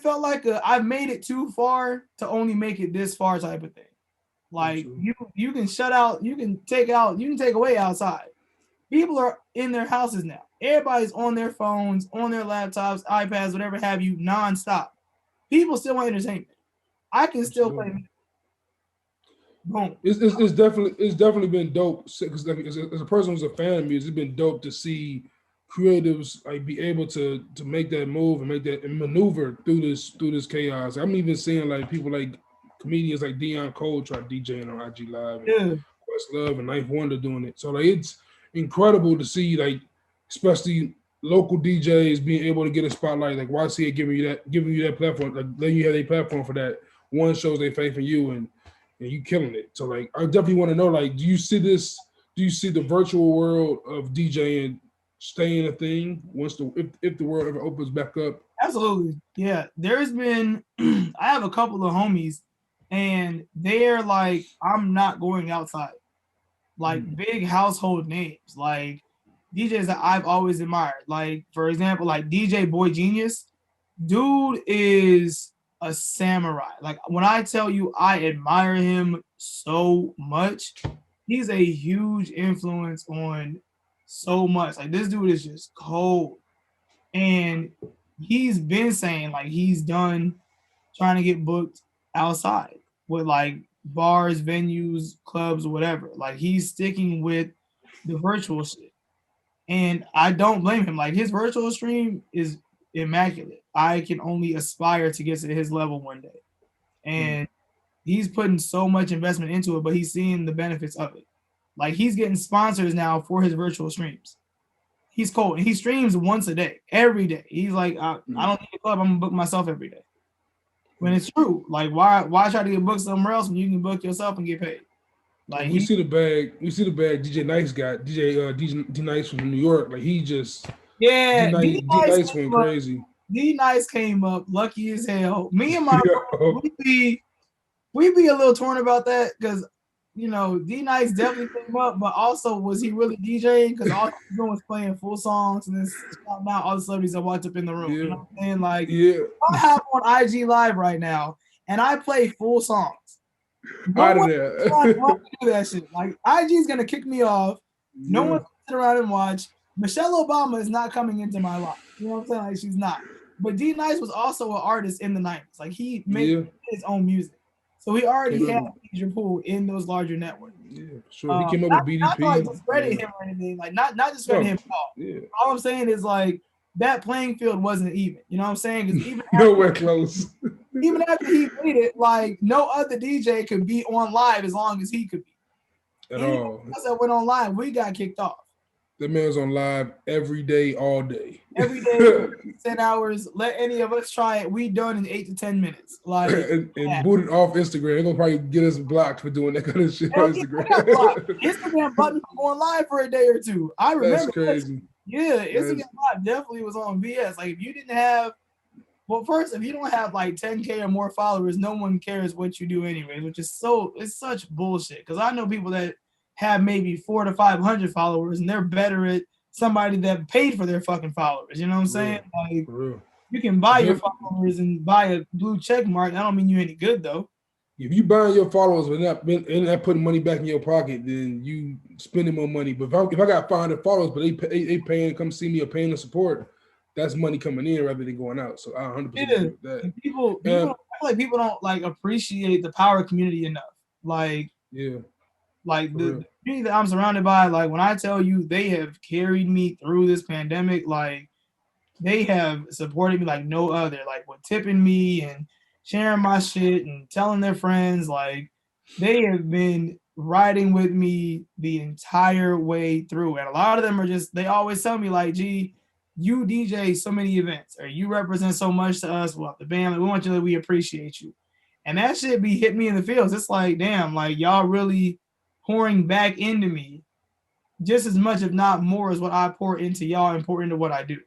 felt like I made it too far to only make it this far type of thing. Like you can shut out, you can take away outside. People are in their houses now. Everybody's on their phones, on their laptops, iPads, whatever have you, nonstop. People still want entertainment. I can still play music. Boom. It's definitely been dope because like, as a person who's a fan of music, it's been dope to see creatives like be able to make that move and maneuver through this chaos. I'm even seeing like people like comedians like Dion Cole try DJing on IG Live, and Questlove and Ninth Wonder doing it. So like it's incredible to see like especially local DJs being able to get a spotlight, like YCA giving you that platform, like letting you have a platform for that. One shows their faith in you and you killing it. So like I definitely want to know, like, do you see the virtual world of DJing staying a thing once if the world ever opens back up? Absolutely. Yeah. There's been I have a couple of homies and they're like, I'm not going outside. Like big household names, like DJs that I've always admired. Like, for example, like DJ Boy Genius, dude is a samurai. Like, when I tell you I admire him so much, he's a huge influence on so much. Like, this dude is just cold. And he's been saying, like, he's done trying to get booked outside with, like, bars, venues, clubs, whatever. Like, he's sticking with the virtual shit. And I don't blame him. Like, his virtual stream is immaculate. I can only aspire to get to his level one day. And he's putting so much investment into it, but he's seeing the benefits of it. Like, he's getting sponsors now for his virtual streams. He's cold. And he streams once a day, every day. He's like, I don't need a club. I'm going to book myself every day. When it's true. Like, why try to get booked somewhere else when you can book yourself and get paid? Like, we see the bag DJ Nice got, D Nice from New York. Like, he just D Nice went crazy. D Nice came up lucky as hell. Me and my we be a little torn about that because, you know, D Nice definitely came up, but also was he really DJing? Because all he was doing was playing full songs and then shouting out all the celebrities that walked up in the room. You know what I'm saying? Like, I have on IG Live right now and I play full songs. Out of there. Do that shit. Like, IG's gonna kick me off. No one's gonna sit around and watch. Michelle Obama is not coming into my life. You know what I'm saying? Like, she's not. But D Nice was also an artist in the 90s. Like, he made his own music. So he already had a major pool in those larger networks. Yeah, sure. He came up with BDP. Not like discrediting him or anything. Like, not discrediting him at all. Yeah. All I'm saying is, like, that playing field wasn't even. You know what I'm saying? Because even nowhere close. even after he made it, like no other DJ could be on live as long as he could be. At all. Else that went on live, we got kicked off. That man's on live every day, all day. Every day, 10 hours. Let any of us try it. We done in 8 to 10 minutes. Like and booted off Instagram. They're gonna probably get us blocked for doing that kind of shit on Instagram. Instagram blocked me from going live for a day or two. I remember. That's crazy. Yeah, Instagram live definitely was on VS. Like if you didn't have, well, first, if you don't have like 10K or more followers, no one cares what you do anyways, which is it's such bullshit. Because I know people that have maybe 400 to 500 followers, and they're better at somebody that paid for their fucking followers. You know what I'm saying? Like, you can buy your followers and buy a blue check mark. That don't mean you any good though. If you buying your followers and not putting money back in your pocket, then you spending more money. But if I got 500 followers, but they paying to come see me or paying to support, that's money coming in rather than going out. So I 100% agree with that. People I feel like people don't like appreciate the power community enough. Like Like the community that I'm surrounded by, like when I tell you they have carried me through this pandemic, like they have supported me like no other, like with tipping me and sharing my shit and telling their friends, like they have been riding with me the entire way through. And a lot of them are just, they always tell me like, gee, you DJ so many events or you represent so much to us. Well, the band, like, we want you to, we appreciate you. And that shit be hit me in the feels. It's like, damn, like y'all really pouring back into me just as much, if not more, as what I pour into y'all and pour into what I do.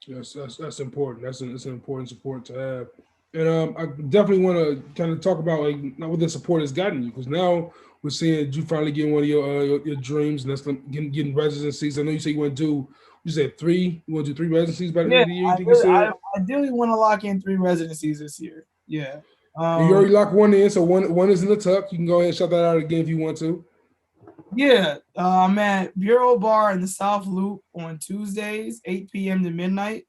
Yes, that's important. That's an important support to have. And I definitely want to kind of talk about like what the support has gotten you, because now we're seeing you finally getting one of your dreams, and that's getting residencies. I know you say you want to do, you said 3. You want to do 3 residencies by the end of the year? I ideally want to lock in 3 residencies this year. Yeah. You already locked one in, so one is in the tuck. You can go ahead and shut that out again if you want to. Yeah, I'm at Bureau Bar in the South Loop on Tuesdays, 8 p.m. to midnight.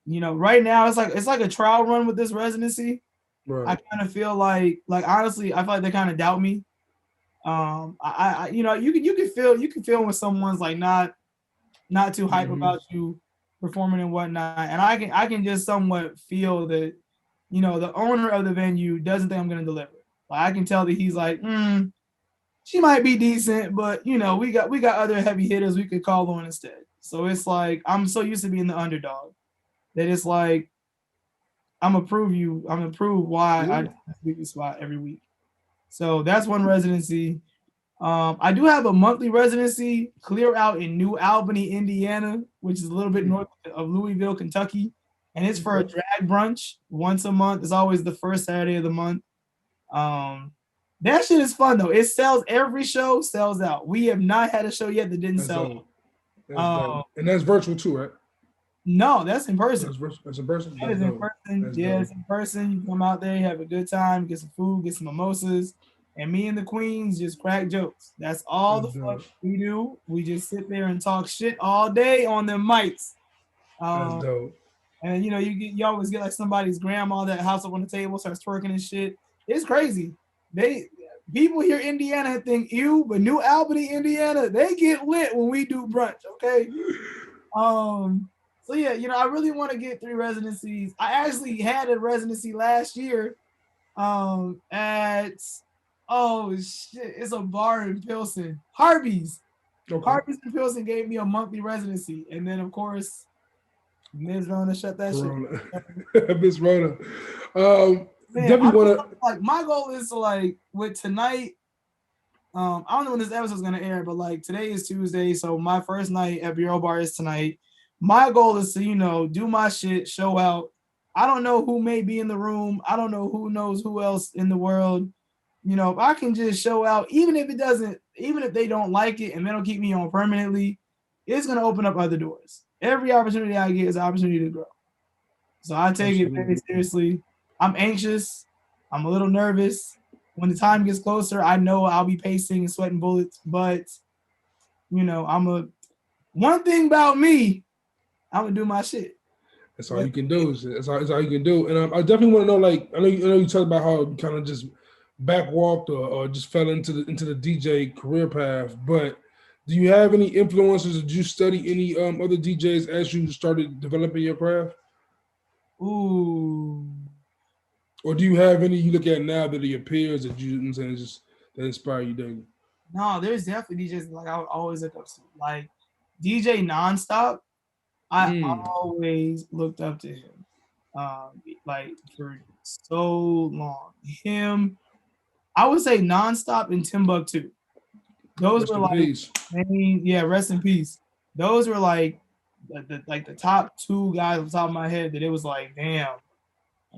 You know, right now it's like a trial run with this residency. Right. I kind of feel like honestly, I feel like they kind of doubt me. I you know, you can feel when someone's like not too hype about you performing and whatnot, and I can just somewhat feel that, you know, the owner of the venue doesn't think I'm gonna deliver. Like I can tell that he's like, she might be decent, but you know, we got other heavy hitters we could call on instead. So it's like I'm so used to being the underdog that it's like I'm gonna prove why I do this weekly spot every week. So that's one residency. I do have a monthly residency clear out in New Albany, Indiana, which is a little bit north of Louisville, Kentucky. And it's for a drag brunch once a month. It's always the first Saturday of the month. That shit is fun though. It sells, every show sells out. We have not had a show yet that didn't sell out. And that's virtual too, right? No, that's in person. That's in person? That is in person. Yeah, it's in person. You come out there, you have a good time, get some food, get some mimosas. And me and the queens just crack jokes. That's all the fuck we do. We just sit there and talk shit all day on them mics. That's dope. And you know, you always get like somebody's grandma that house up on the table starts twerking and shit. It's crazy. People here in Indiana think ew, but New Albany, Indiana, they get lit when we do brunch. Okay. So yeah, you know, I really want to get 3 residencies. I actually had a residency last year at it's a bar in Pilsen. Harvey's. Okay. Harvey's in Pilsen gave me a monthly residency. And then of course, Ms. Rona shut that shit. Miss Rona. Definitely want to, like, my goal is to, like, with tonight, I don't know when this episode is going to air, but like today is Tuesday, so my first night at Bureau Bar is tonight. My goal is to, you know, do my shit, show out. I don't know who may be in the room. I don't know who knows who else in the world. You know, if I can just show out, even if they don't like it and they don't keep me on permanently, it's going to open up other doors. Every opportunity I get is an opportunity to grow. So I take it very seriously. I'm anxious. I'm a little nervous. When the time gets closer, I know I'll be pacing and sweating bullets. But, you know, one thing about me, I'm going to do my shit. That's all you can do. That's all you can do. And I definitely want to know, like, I know you talked about how you kind of just backwalked or just fell into the DJ career path. But do you have any influences? Did you study any other DJs as you started developing your craft? Ooh. Or do you have any you look at now that are your peers that you and saying just that inspire you daily? No, there's definitely DJs like I would always look up to. Like DJ Nonstop, I always looked up to him. Like for so long. Him, I would say Nonstop and Timbuktu. Those Rest were in like, peace. yeah, rest in peace. Those were like the top two guys on the top of my head that it was like, damn,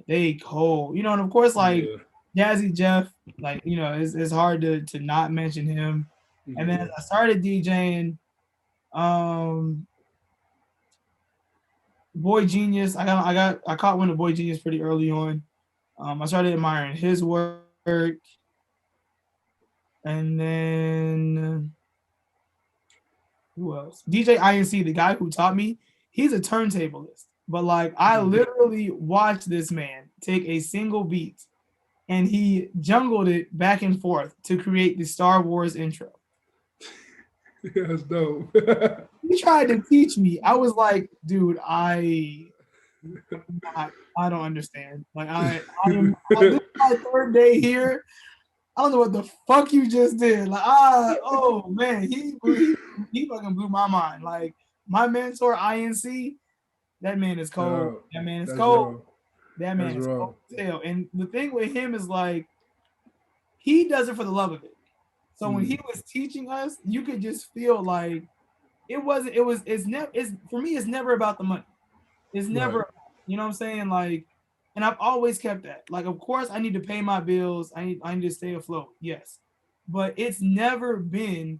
they cold. You know, and of course, like Jazzy Jeff, like, you know, it's hard to not mention him. And then as I started DJing, Boy Genius, I caught one of Boy Genius pretty early on. I started admiring his work. And then who else? DJ INC, the guy who taught me, he's a turntablist. But like I literally watched this man take a single beat and he jungled it back and forth to create the Star Wars intro. Yeah, that's dope. He tried to teach me. I was like, dude, I don't understand. Like this is my third day here. I don't know what the fuck you just did. Like, oh man, he fucking blew my mind. Like my mentor, INC, that man is cold. That man is cold. That man is cold as hell. And the thing with him is like, he does it for the love of it. So when he was teaching us, you could just feel like for me, it's never about the money. It's never, you know what I'm saying? Like, and I've always kept that. Like, of course, I need to pay my bills. I need to stay afloat. Yes. But it's never been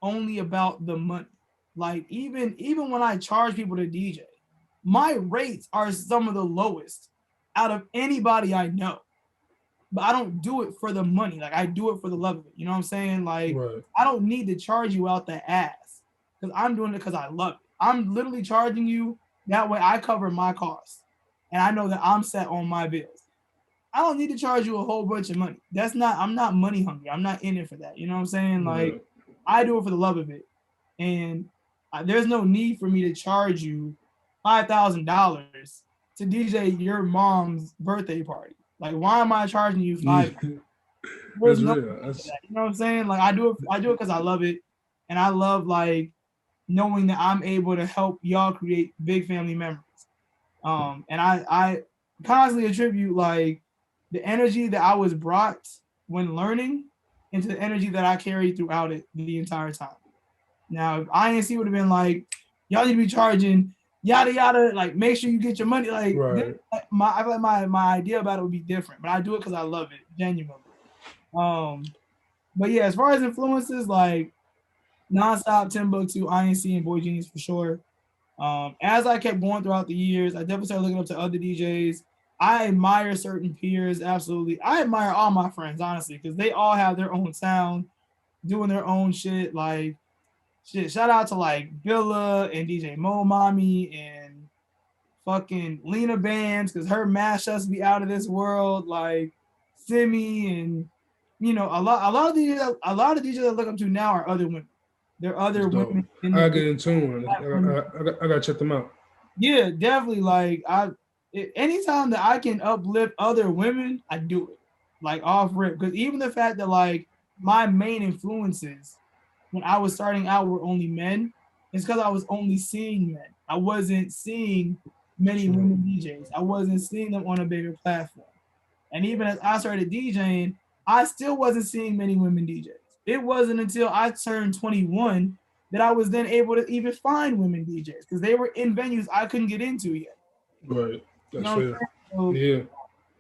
only about the money. Like, even when I charge people to DJ, my rates are some of the lowest out of anybody I know. But I don't do it for the money. Like, I do it for the love of it. You know what I'm saying? Like, I don't need to charge you out the ass because I'm doing it because I love it. I'm literally charging you. That way I cover my costs. And I know that I'm set on my bills. I don't need to charge you a whole bunch of money. I'm not money hungry. I'm not in it for that. You know what I'm saying? Like, I do it for the love of it. And there's no need for me to charge you $5,000 to DJ your mom's birthday party. Like, why am I charging you $5,000? There's no real. That. You know what I'm saying? Like, I do it because I love it. And I love, like, knowing that I'm able to help y'all create big family memories. And I constantly attribute like the energy that I was brought when learning into the energy that I carried throughout it the entire time. Now, if INC would have been like, y'all need to be charging yada yada, like make sure you get your money. Like, I feel like my idea about it would be different, but I do it because I love it genuinely. But yeah, as far as influences, like Nonstop, Timbuktu, INC, and Boy Genius for sure. As I kept going throughout the years, I definitely started looking up to other DJs. I admire certain peers, absolutely. I admire all my friends, honestly, because they all have their own sound, doing their own shit. Like, shit, shout out to like Billa and DJ Mo Mommy and fucking Lena Bands, because her mashups be out of this world. Like Simi and a lot of DJs I look up to now are other women. There are other women. I get in tune. I gotta check them out. Yeah, definitely. Like anytime that I can uplift other women, I do it. Like off rip, because even the fact that like my main influences when I was starting out were only men, it's because I was only seeing men. I wasn't seeing many women DJs. I wasn't seeing them on a bigger platform. And even as I started DJing, I still wasn't seeing many women DJs. It wasn't until I turned 21 that I was then able to even find women DJs because they were in venues I couldn't get into yet. Right. That's fair. So, yeah.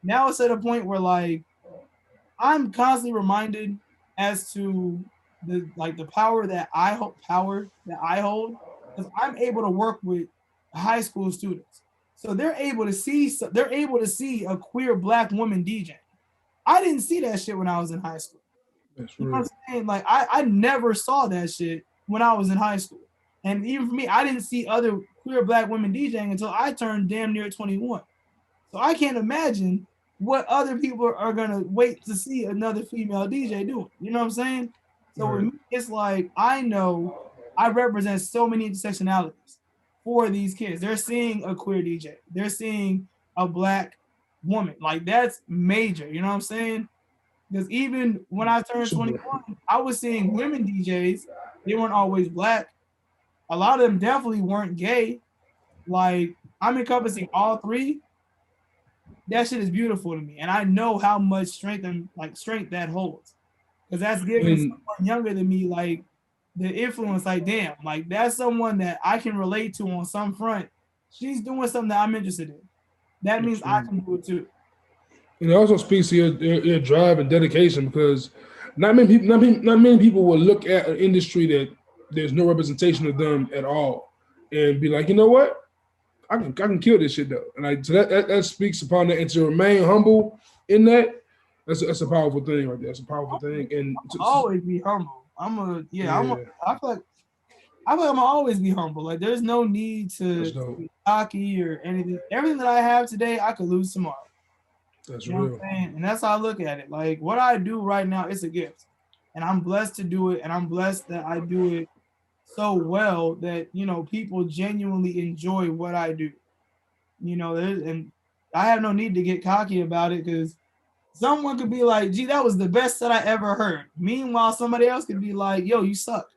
Now it's at a point where like I'm constantly reminded as to the power that I hold because I'm able to work with high school students. So they're able to see a queer black woman DJ. I didn't see that shit when I was in high school. That's you know what I'm saying? Like I never saw that shit when I was in high school. And even for me, I didn't see other queer black women DJing until I turned damn near 21. So I can't imagine what other people are gonna wait to see another female DJ doing. You know what I'm saying? So with me, it's like I know I represent so many intersectionalities. for these kids. They're seeing a queer DJ. They're seeing a black woman. Like that's major. You know what I'm saying? Because even when I turned 21, I was seeing women DJs. They weren't always black. A lot of them definitely weren't gay. Like I'm encompassing all three. That shit is beautiful to me, and I know how much strength that holds. Because that's giving someone younger than me like the influence. Like damn, like that's someone that I can relate to on some front. She's doing something that I'm interested in. That means I can do it too. And it also speaks to your drive and dedication, because not many people will look at an industry that there's no representation of them at all and be like, you know what, I can kill this shit though. And so that speaks upon that, and to remain humble in that, that's a powerful thing right there. That's a powerful thing. And always be humble. I feel like I'm gonna always be humble. Like there's no need to be cocky or anything. Everything that I have today, I could lose tomorrow. That's real. What I'm saying? And that's how I look at it. Like what I do right now, it's a gift. And I'm blessed to do it. And I'm blessed that I do it so well that, you know, people genuinely enjoy what I do. You know, and I have no need to get cocky about it, because someone could be like, gee, that was the best that I ever heard. Meanwhile, somebody else could be like, yo, you suck.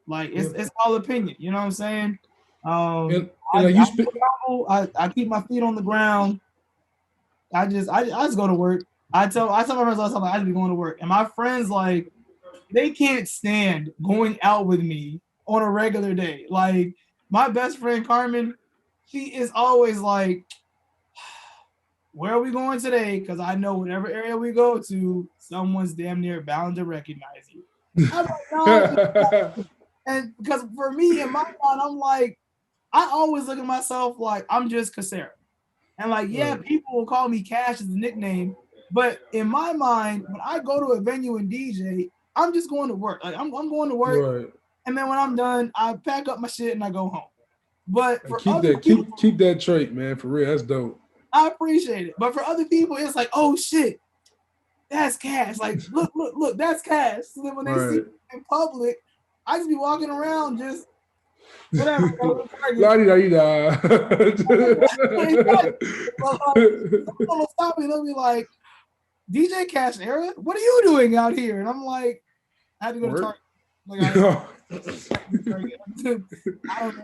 Like it's all opinion. You know what I'm saying? I keep my feet on the ground. I just go to work. I tell my friends all the time, I just be going to work. And my friends, like, they can't stand going out with me on a regular day. Like, my best friend, Carmen, she is always like, where are we going today? Because I know whatever area we go to, someone's damn near bound to recognize you. I'm like, no. And because for me, in my mind, I'm like, I always look at myself like I'm just CashEra. And like, yeah, people will call me Cash as a nickname, but in my mind, when I go to a venue and DJ, I'm just going to work. Like I'm going to work, and then when I'm done, I pack up my shit and I go home. But for keep that trait, man. For real, that's dope. I appreciate it. But for other people, it's like, oh shit, that's Cash. Like, look, that's Cash. So then when they see me in public, I just be walking around just. Whatever. La-di-da-di-da. Someone will stop me and they'll be like, DJ CashEra, what are you doing out here? And I'm like, I had to go to Target.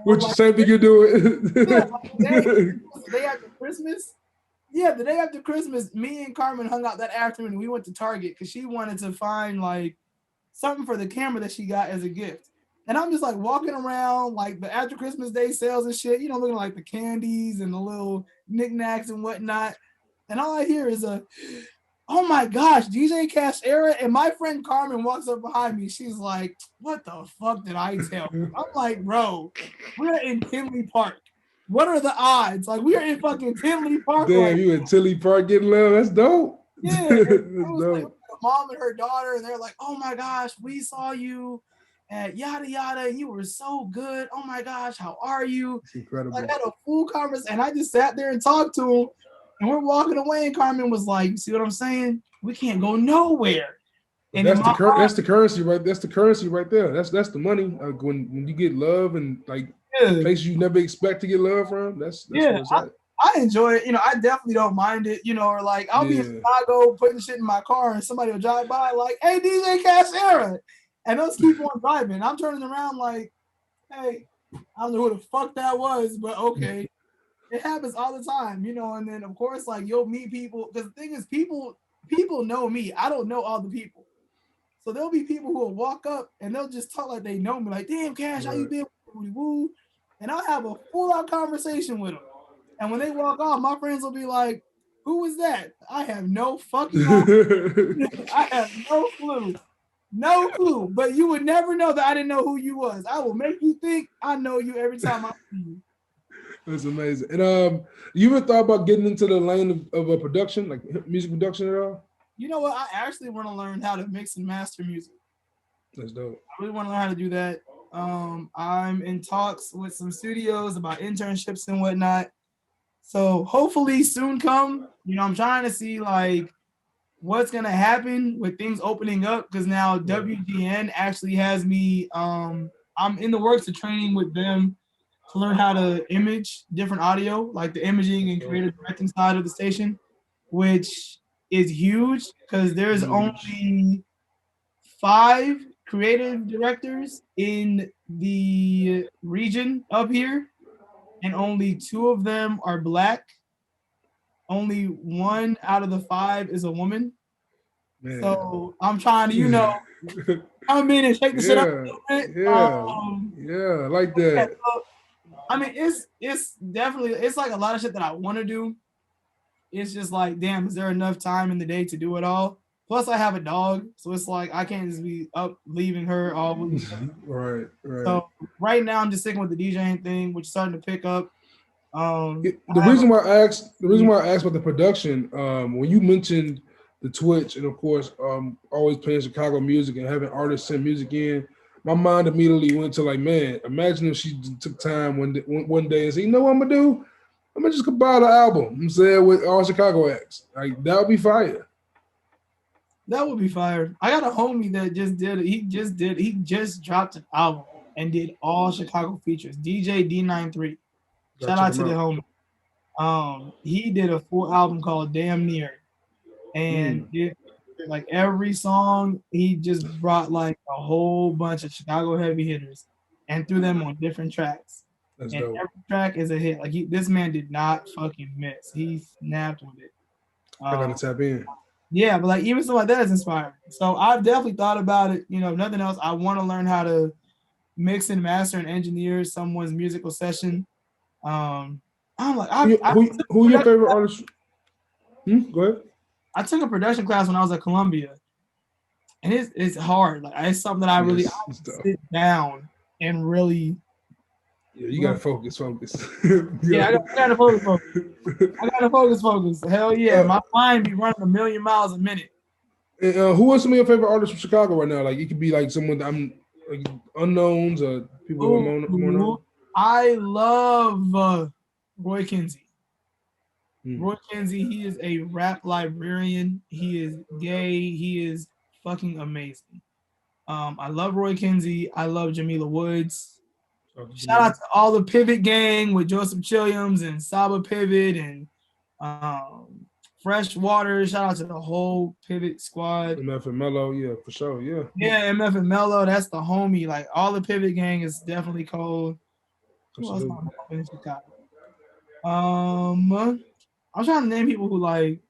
Which same thing you're doing. The day after Christmas. Yeah, the day after Christmas, me and Carmen hung out that afternoon. We went to Target because she wanted to find like something for the camera that she got as a gift. And I'm just like walking around like the after Christmas Day sales and shit, you know, looking like the candies and the little knickknacks and whatnot. And all I hear is oh my gosh, DJ CashEra. And my friend Carmen walks up behind me. She's like, what the fuck did I tell you? I'm like, bro, we're in Tinley Park. What are the odds? Like, we are in fucking Tinley Park. Damn, you in Tinley Park getting love? That's dope. Yeah. That's dope. Like, mom and her daughter, and they're like, oh my gosh, we saw you at yada yada, and you were so good. Oh my gosh, how are you? It's incredible. Like, I had a full conversation, and I just sat there and talked to him, and we're walking away, and Carmen was like, you see what I'm saying? We can't go nowhere. And that's the currency, right? That's the currency right there. That's the money. When you get love and like places you never expect to get love from. That's where it's at. I enjoy it. You know, I definitely don't mind it. You know, or like I'll be in Chicago putting shit in my car, and somebody will drive by like, "Hey, DJ CashEra," and they'll keep on driving. I'm turning around like, "Hey, I don't know who the fuck that was, but okay." It happens all the time, you know. And then of course, like you'll meet people, because the thing is, people know me. I don't know all the people, so there'll be people who will walk up and they'll just talk like they know me, like, "Damn, Cash, how you been?" Woo, and I'll have a full-out conversation with them. And when they walk off, my friends will be like, who was that? I have no fucking idea. I have no clue. No clue. But you would never know that I didn't know who you was. I will make you think I know you every time I see you. That's amazing. And you ever thought about getting into the lane of a production, like music production at all? You know what? I actually want to learn how to mix and master music. That's dope. I really want to learn how to do that. I'm in talks with some studios about internships and whatnot. So hopefully soon come. You know, I'm trying to see like what's gonna happen with things opening up, because now WGN actually has me. I'm in the works of training with them to learn how to image different audio, like the imaging and creative directing side of the station, which is huge because there's only 5 creative directors in the region up here, and only 2 of them are Black. Only 1 out of the 5 is a woman. Man. So I'm trying to, come in and shake the shit up a little bit. I like that. So, I mean, it's definitely, it's like a lot of shit that I want to do. It's just like, damn, is there enough time in the day to do it all? Plus, I have a dog, so it's like I can't just be up leaving her all week. Right. So right now, I'm just sticking with the DJing thing, which is starting to pick up. The reason why I asked about the production, when you mentioned the Twitch and of course always playing Chicago music and having artists send music in, my mind immediately went to like, man, imagine if she took time one day and said, you know what I'm gonna do? I'm gonna just compile the album. I'm saying with all Chicago acts. Like that would be fire. That would be fire. I got a homie that just did it. He just dropped an album and did all Chicago features. DJ D93. Shout out to the homie. He did a full album called Damn Near. And like every song, he just brought like a whole bunch of Chicago heavy hitters and threw them on different tracks. That's dope. Every track is a hit. Like this man did not fucking miss. He snapped with it. I gotta tap in. Yeah, but like even something like that is inspiring. So I've definitely thought about it. You know, if nothing else, I want to learn how to mix and master and engineer someone's musical session. I'm like, who your favorite artist? Go ahead. I took a production class when I was at Columbia, and it's hard. Like it's something that I really sit down and really. Yeah, you gotta focus. I gotta focus. I gotta focus. Hell yeah, my mind be running 1,000,000 miles a minute. Who are some of your favorite artists from Chicago right now? Like it could be like someone that I'm like unknowns or people who are more known. I love Roy Kinsey. Roy Kinsey, he is a rap librarian. He is gay. He is fucking amazing. I love Roy Kinsey. I love Jamila Woods. Shout out to all the Pivot Gang with Joseph Chilliams and Saba Pivot and Fresh Water. Shout out to the whole Pivot squad. MF and Mello, yeah, for sure, yeah. Yeah, MF and Mello, that's the homie. Like all the Pivot Gang is definitely cold. Who else in Chicago? I'm trying to name people who like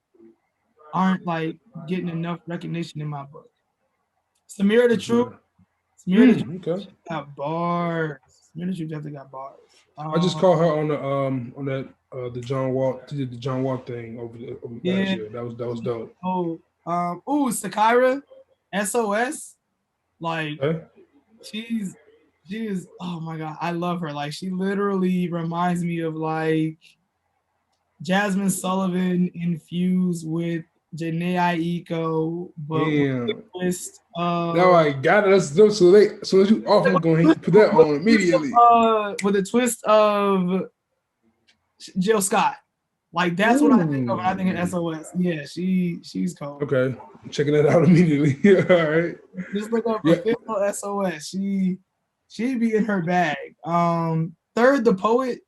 aren't like getting enough recognition in my book. Samira the Truth. Samira the Truth got bars. Samira the Truth definitely got bars. I just caught her on that the John Walt. She did the John Walt thing over last year. That was dope. Sakira, SOS. Like she is, oh my god, I love her. Like she literally reminds me of like Jasmine Sullivan infused with Janae Aiko, but with the twist of no, I got it. So as you off, I'm going to put that on immediately. With the twist of Jill Scott. Like that's what I think of when I think of SOS. Yeah, she's cold. Okay, I'm checking that out immediately. All right. Just look up official SOS. She be in her bag. Third the Poet.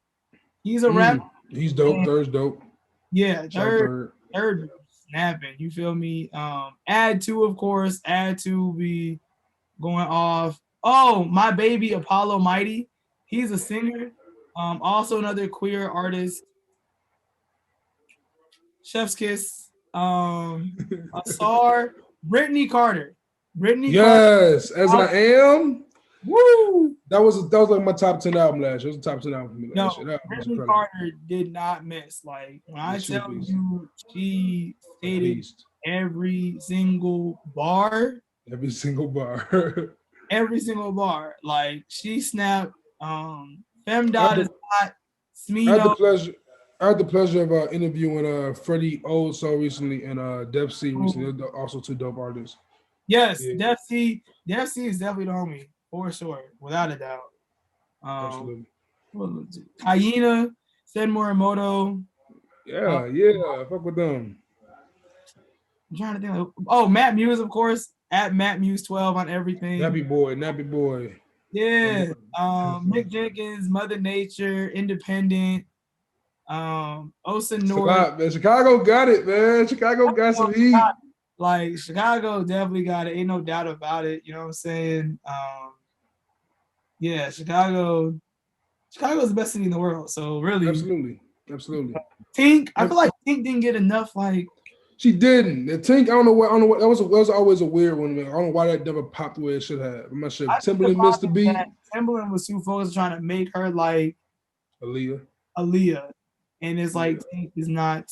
He's a rapper. He's dope. Third's dope. Yeah, third snapping. You feel me? Add to, of course. Add to be going off. Oh, my baby Apollo Mighty. He's a singer. Also another queer artist. Chef's Kiss. Asar. Brittany Carter. Yes, As I Am. Woo! That was like my top 10 album last year. It was a top 10 album for me last year. Brittany Carter did not miss. Like when I tell you, she stated every single bar. Every single bar. Every single bar. Like she snapped. Femdot is hot. Smeedo. I had the pleasure of interviewing Freddie Oldsoul recently and Def C recently. They're also 2 dope artists. Yes, yeah. Def C is definitely the homie. For sure, without a doubt. Absolutely. Hyena, Sen Morimoto. Yeah, fuck with them. I'm trying to think. Matt Muse, of course, at Matt Muse 12 on everything. Nappy boy. Yeah. Mick Jenkins, Mother Nature, Independent, Osa It's a North. lot, man. Chicago got it, man. Chicago got some heat. Like Chicago definitely got it. Ain't no doubt about it. You know what I'm saying? Yeah, Chicago's the best city in the world. So really, Absolutely. Tink, I feel like Tink didn't get enough. Like she didn't. The Tink, I don't know what. That was always a weird one, man. I don't know why that never popped the way it should have. I'm not sure. Timberland missed the beat. Timberland was too focused trying to make her like Aaliyah, and it's like Tink is not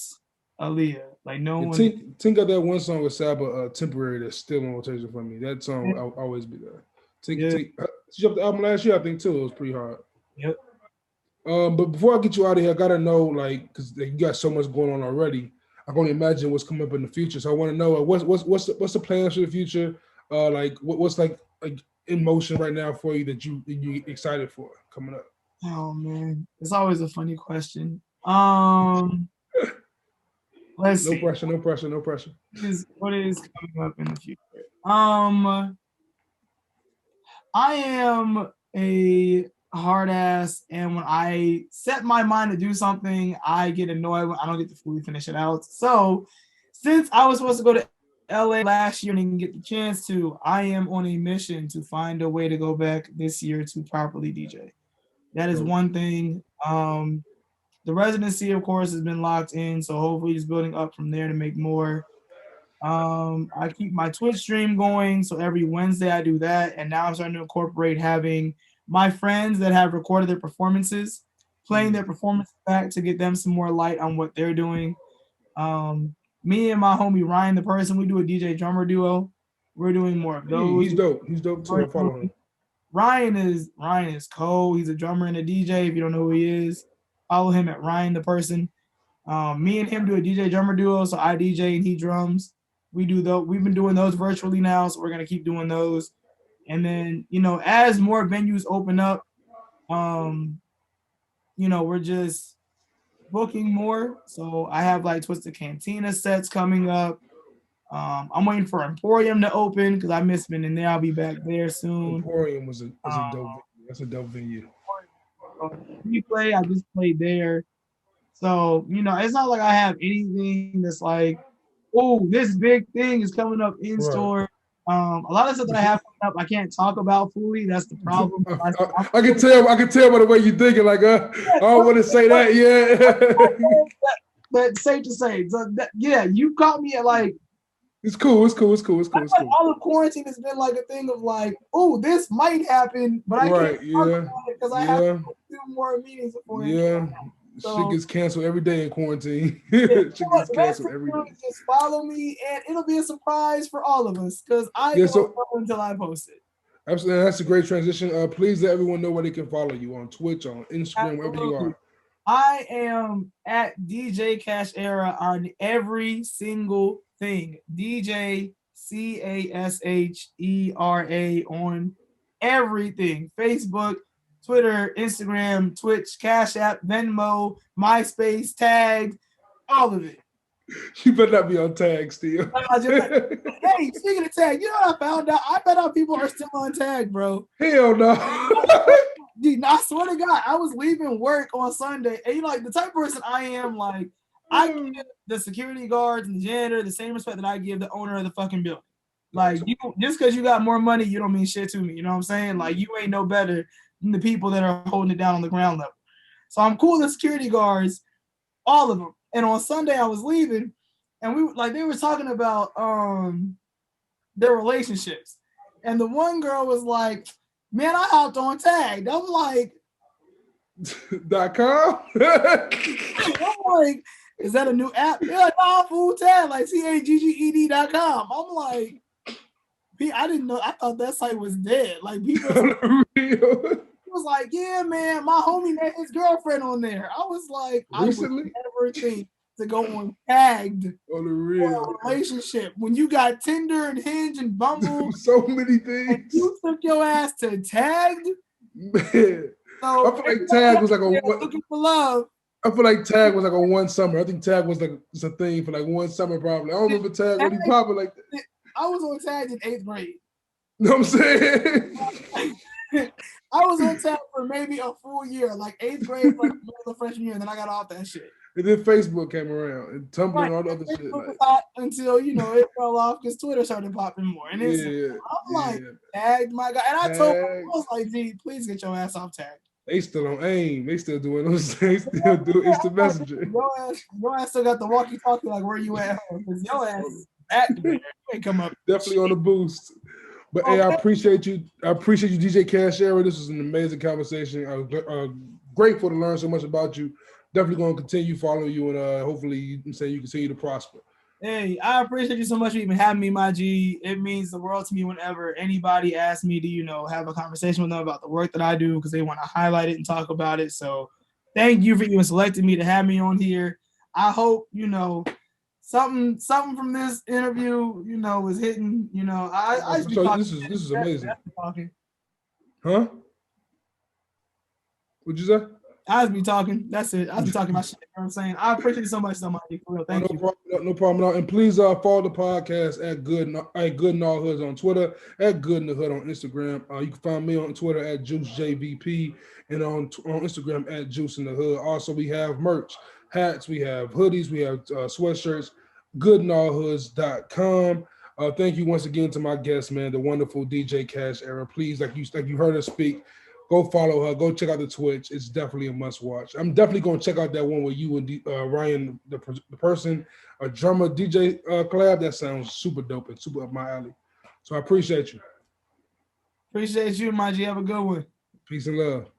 Aaliyah. Like no one. Tink got that one song with Saba, Temporary, that's still in rotation for me. That song will always be there. Tink, she dropped the album last year, I think too. It was pretty hard. Yep. But before I get you out of here, I gotta know, like, because you got so much going on already. I can only imagine what's coming up in the future. So I want to know what's the plans for the future? Like what's like in motion right now for you that you excited for coming up? Oh man, it's always a funny question. Let's see. No pressure. What is coming up in the future? I am a hard ass, and when I set my mind to do something, I get annoyed when I don't get to fully finish it out. So since I was supposed to go to LA last year and didn't get the chance to, I am on a mission to find a way to go back this year to properly DJ. That is one thing. The residency, of course, has been locked in, so hopefully just building up from there to make more. I keep my Twitch stream going, so every Wednesday I do that, and now I'm starting to incorporate having my friends that have recorded their performances, playing their performance back to get them some more light on what they're doing. Me and my homie Ryan the Person, we do a DJ drummer duo. We're doing more of those. He's dope too. I follow him. Ryan is cold. He's a drummer and a DJ. If you don't know who he is, follow him at Ryan the Person. Me and him do a DJ drummer duo, so I DJ and he drums. We've been doing those virtually now, so we're gonna keep doing those. And then, as more venues open up, we're just booking more. So I have like Twisted Cantina sets coming up. I'm waiting for Emporium to open because I miss being in there. I'll be back there soon. Emporium was a dope venue. That's a dope venue. Replay, I just played there. So, it's not like I have anything that's like, oh, this big thing is coming up in store. A lot of stuff that I have coming up, I can't talk about fully. That's the problem. I can tell by the way you're thinking. Like, I don't want to say that yet. But safe to say, so you caught me at like. It's cool. It's cool. All of quarantine has been like a thing of like, oh, this might happen, but I can't talk about it because I have to do more meetings before. Yeah. So, shit gets canceled every day in quarantine. Shit gets canceled every day. Just follow me, and it'll be a surprise for all of us because I don't know until I post it. Absolutely, that's a great transition. Please let everyone know where they can follow you on Twitch, on Instagram, wherever you are. I am at DJ CashEra on every single thing. DJ CashEra on everything. Facebook, Twitter, Instagram, Twitch, Cash App, Venmo, MySpace, Tag, all of it. You better not be on Tag still. Hey, speaking of Tag, you know what I found out? I found out people are still on Tag, bro. Hell no. Dude, I swear to God, I was leaving work on Sunday, and like the type of person I am, like I give the security guards and the janitor the same respect that I give the owner of the fucking building. Like you, just because you got more money, you don't mean shit to me. You know what I'm saying? Like you ain't no better than the people that are holding it down on the ground level. So I'm cool with the security guards, all of them. And on Sunday I was leaving, and they were talking about their relationships, and the one girl was like, "Man, I hopped on Tag." I'm like, .com. I'm like, is that a new app? They're like, "Nah, fool, Tag, like CAGGED.com." I'm like, I didn't know. I thought that site was dead. Like people. Was like, yeah, man, my homie met his girlfriend on there. I was like, recently? I would never think to go on Tagged on the real relationship when you got Tinder and Hinge and Bumble. So many things. And you took your ass to Tagged. Man, so I feel like Tag was like looking for love. I feel like Tag was like a one summer. I think Tag was like it's a thing for like one summer probably. I don't remember Tag really popping like that. I was on Tag in 8th grade. You know what I'm saying? I was on tap for maybe a full year, like 8th grade, like the freshman year, and then I got off that shit. And then Facebook came around and Tumblr and all the other shit. Facebook was Like, hot until it fell off because Twitter started popping more. And it's I'm like, tagged my guy. And I told him, I was like, G, please get your ass off tag. They still on AIM. They still doing those. They still do instant messenger. Your ass still got the walkie-talkie. Like, where you at home? Because your ass is back there. You ain't come up. Definitely on the boost. But hey, I appreciate you. I appreciate you, DJ CashEra. This was an amazing conversation. I'm grateful to learn so much about you. Definitely going to continue following you, and hopefully you continue to prosper. Hey, I appreciate you so much for even having me, my G. It means the world to me whenever anybody asks me to, have a conversation with them about the work that I do because they want to highlight it and talk about it. So thank you for even selecting me to have me on here. I hope, something from this interview, was hitting, I just be talking. This is amazing. Huh? What'd you say? I just be talking. That's it. I just be talking about shit. You know what I'm saying? I appreciate you so much, somebody. For real. Thank you. No problem at all. And please follow the podcast at Good in All Hoods on Twitter, at Good in the Hood on Instagram. You can find me on Twitter at JuiceJVP and on Instagram at Juice in the Hood. Also, we have merch, hats, we have hoodies, we have sweatshirts, goodinallhoods.com. Thank you once again to my guest, man, the wonderful DJ CashEra. Please, like you heard her speak, go follow her. Go check out the Twitch. It's definitely a must watch. I'm definitely going to check out that one with you and Ryan, the person, a drummer DJ collab. That sounds super dope and super up my alley. So I appreciate you. Appreciate you, my G. Have a good one. Peace and love.